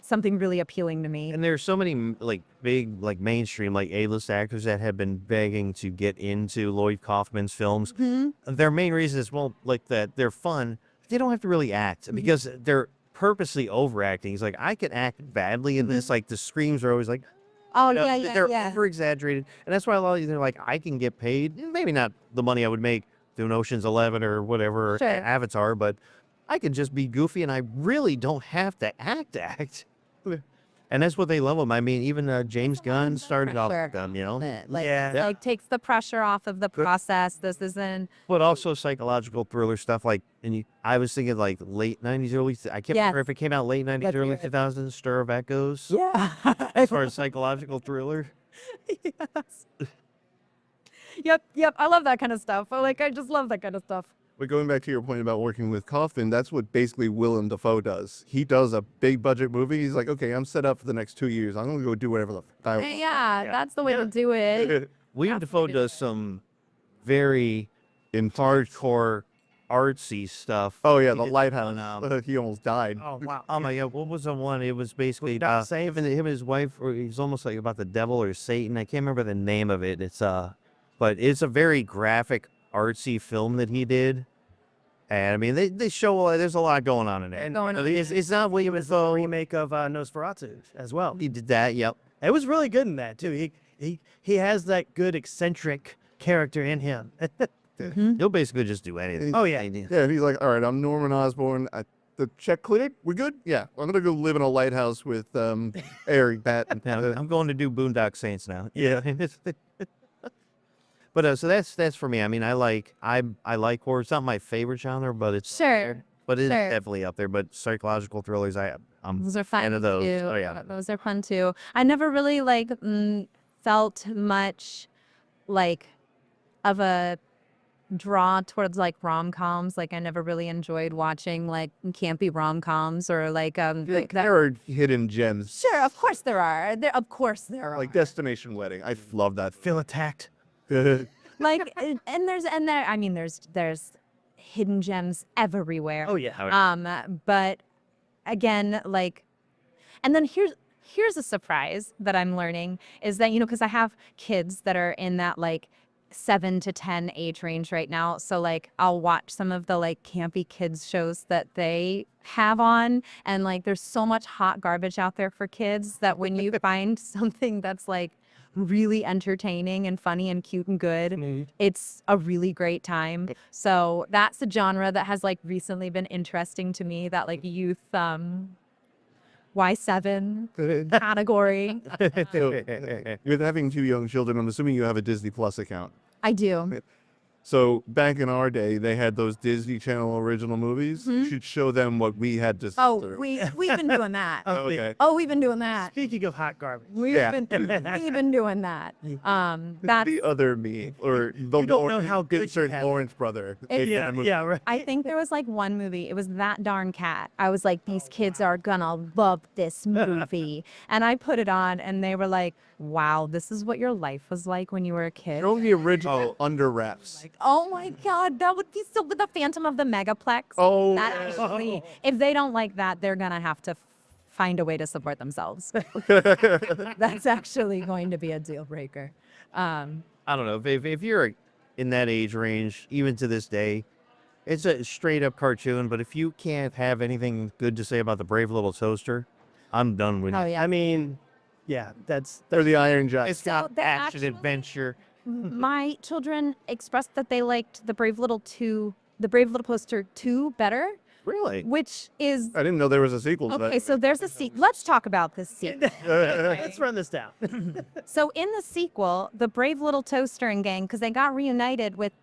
something really appealing to me. And there's so many like big, like mainstream, like A-list actors that have been begging to get into Lloyd Kaufman's films. Their main reason is, well, like that they're fun. They don't have to really act because they're purposely overacting. He's like, I can act badly in this. Like the screams are always like, Oh they're over exaggerated, and that's why a lot of these are like, I can get paid, maybe not the money I would make doing Ocean's 11 or whatever, or Sure. Avatar, but I can just be goofy, and I really don't have to act. And that's what they love them. I mean, even James Gunn started off with them, you know. Like, Yeah. like takes the pressure off of the process. This isn't. But also psychological thriller stuff, like, I was thinking like late 90s, I can't remember if it came out late 90s, early 2000s, Stir of Echoes. Yeah. As far as psychological thriller. Yes. Yep. I love that kind of stuff. I just love that kind of stuff. But going back to your point about working with Kaufman, that's what basically Willem Dafoe does. He does a big budget movie. He's like, okay, I'm set up for the next 2 years. I'm going to go do whatever the f- I want. Yeah, that's the way to do it. William Dafoe does some very hardcore artsy stuff. Oh, yeah, He The did Lighthouse. one, He almost died. Oh, wow. oh my God, what was the one? It was basically Not safe. him and his wife, or he's almost like about the devil or Satan. I can't remember the name of it. But it's a very graphic, artsy film that he did. And I mean, they show there's a lot going on in it. It's not William Dafoe. Remake of Nosferatu as well. He did that. Yep. It was really good in that too. He has that good eccentric character in him. He'll basically just do anything. Oh, yeah. Yeah, he's like, all right, I'm Norman Osborn. The check cleared? We're good? Yeah. I'm going to go live in a lighthouse with Eric Bat. I'm going to do Boondock Saints now. Yeah. But so that's for me. I mean, I like horror. It's not my favorite genre, but it's Sure. But it's Sure. definitely up there. But psychological thrillers, I'm Those are fun fan of those. too. Oh yeah. Those are fun too. I never really felt much like of a draw towards like rom-coms. Like I never really enjoyed watching like campy rom-coms or like that. There are hidden gems. Sure, of course there are. Of course there are. Like Destination Wedding. I love that. Feel attacked. Like there's hidden gems everywhere. Oh yeah. But again, like, and then here's a surprise that I'm learning is that, because I have kids that are in that like 7 to 10 age range right now. So like I'll watch some of the like campy kids shows that they have on, and like there's so much hot garbage out there for kids that when you find something that's like really entertaining and funny and cute and good, it's a really great time. So that's a genre that has like recently been interesting to me, that like youth Y7 category. With having 2 young children, I'm assuming you have a Disney Plus account. I do. So back in our day, they had those Disney Channel original movies. You should show them what we had to. Oh, we've been doing that. Okay. Oh, we've been doing that. Speaking of hot garbage, We've been doing that. That's The other me, or the you don't know how good you certain have Lawrence brother. yeah, yeah, right. I think there was like one movie. It was That Darn Cat. I was like, these kids are gonna love this movie. And I put it on and they were like, wow, this is what your life was like when you were a kid. Show the original under wraps. Oh my God, that would be so good. The Phantom of the Megaplex. Oh, That yeah. actually, if they don't like that, they're gonna have to find a way to support themselves. That's actually going to be a deal breaker. I don't know. If you're in that age range, even to this day, it's a straight up cartoon. But if you can't have anything good to say about the Brave Little Toaster, I'm done with Oh it. yeah. I mean, yeah, that's They're the Iron Giant. It's got they're action, actually- adventure. My children expressed that they liked the Brave Little Toaster 2 better, Really? which is I didn't know there was a sequel to okay. that. So there's a sequel. Let's talk about this sequel. let's run this down. So in the sequel, the Brave Little Toaster and gang, because they got reunited with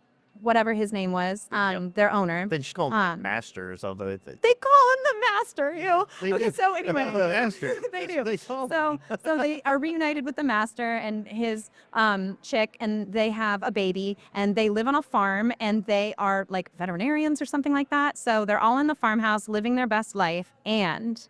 whatever his name was, their owner. They just call him Um, Master or something. They call him the Master. Ew. They Okay, do. so anyway, The Master. they do. They call So they are reunited with the Master and his chick, and they have a baby, and they live on a farm, and they are like veterinarians or something like that. So they're all in the farmhouse living their best life, and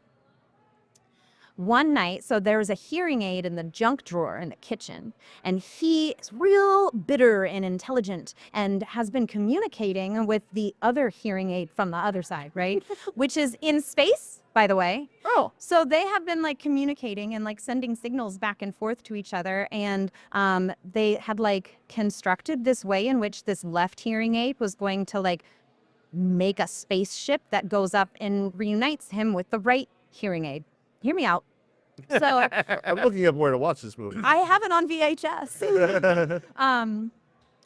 one night, so there was a hearing aid in the junk drawer in the kitchen, and he is real bitter and intelligent and has been communicating with the other hearing aid from the other side, right? Which is in space, by the way. Oh. So they have been like communicating and like sending signals back and forth to each other, and they had like constructed this way in which this left hearing aid was going to like make a spaceship that goes up and reunites him with the right hearing aid. Hear me out. So I'm looking up where to watch this movie. I have it on VHS.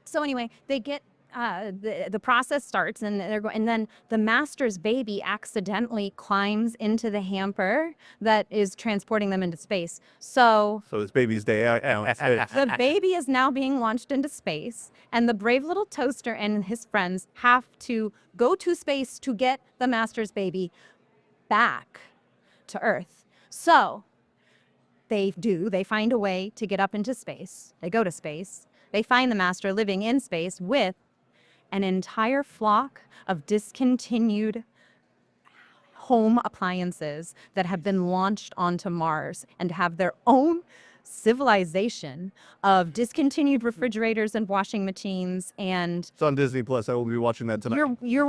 So anyway, they get the process starts, and and then the Master's baby accidentally climbs into the hamper that is transporting them into space. So So it's baby's day out. the baby is now being launched into space, and the Brave Little Toaster and his friends have to go to space to get the Master's baby back to Earth. So they find a way to get up into space. They go to space. They find the Master living in space with an entire flock of discontinued home appliances that have been launched onto Mars and have their own civilization of discontinued refrigerators and washing machines. And It's on Disney Plus. I will be watching that tonight. you're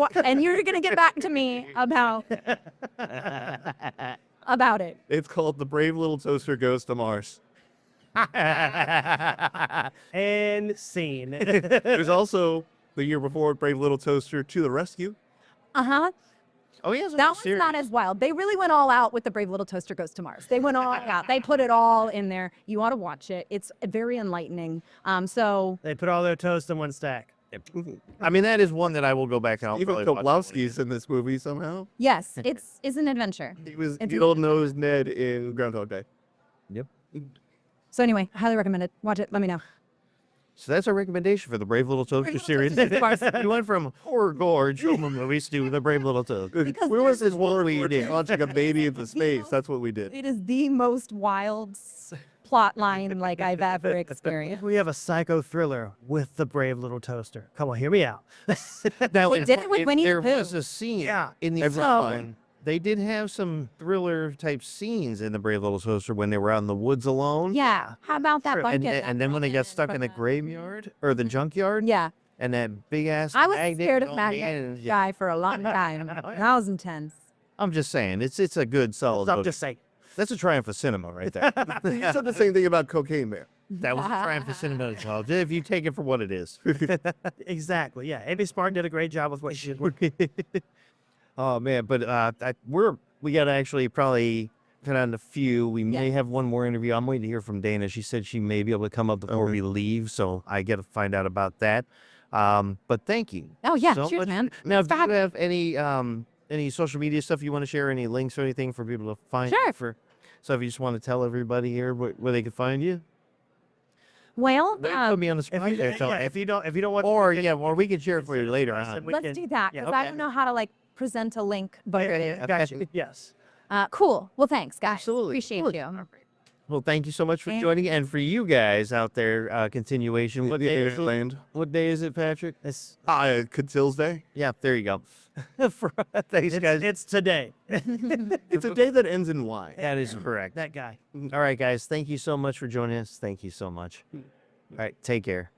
gonna get back to me about it. It's called The Brave Little Toaster Goes to Mars. And scene. There's also the year before Brave Little Toaster to the Rescue. Uh-huh. Oh, yeah. That one's not as wild. They really went all out with the Brave Little Toaster Goes to Mars. They went all out. They put it all in there. You ought to watch it. It's very enlightening. So They put all their toast in one stack. I mean, that is one that I will go back and I'll Even probably watch. Koblowski's in this movie somehow. yes, it's an adventure. He was It's the old-nosed Ned in Groundhog Day. So anyway, I highly recommend it. Watch it. Let me know. So that's our recommendation for the Brave Little Toaster series. We went from horror gore drama movies to the Brave Little Toaster. We was this one we did launching a baby into space. That's what we did. It is the most wild plot line like I've ever experienced. We have a psycho thriller with the Brave Little Toaster. Come on, hear me out. Now, They did it with Winnie the there Pooh. was a scene Yeah. in the Every first time. one. They did have some thriller type scenes in the Brave Little Toaster when they were out in the woods alone. Yeah. How about that And, bucket? and then when they got stuck in the graveyard or the junkyard, Yeah. and that big ass. I was magnet scared of going Magnet in, yeah. Guy for a long time. That was intense. I'm just saying, it's a good solid. I'm book. just saying. That's a triumph of cinema right there. He said the same thing about Cocaine Bear. That was a triumph for cinema. If you take it for what it is. Exactly. Yeah. Amy Spartan did a great job with what she did. Oh man, but we got to actually probably put on a few. We may have one more interview. I'm waiting to hear from Dana. She said she may be able to come up before we leave, so I got to find out about that. But thank you. Oh yeah, so cheers, much. man. Now, It's do fab. you have any social media stuff you want to share? Any links or anything for people to find? Sure. So if you just want to tell everybody here where they can find you, Well, put me on the spot there. So if you don't want, or we can share it for you later on. let's do that because I don't know how to like present a link. But Gotcha. Yes. cool. Well, thanks, guys. Absolutely. Appreciate you. Well, thank you so much for joining, and for you guys out there, continuation. What day is it? Land. What day is it, Patrick? It's Catil's Day. Yeah, there you go. Thanks, guys. it's today. It's a day that ends in Y. That is correct. That guy. All right, guys. Thank you so much for joining us. Thank you so much. All right, take care.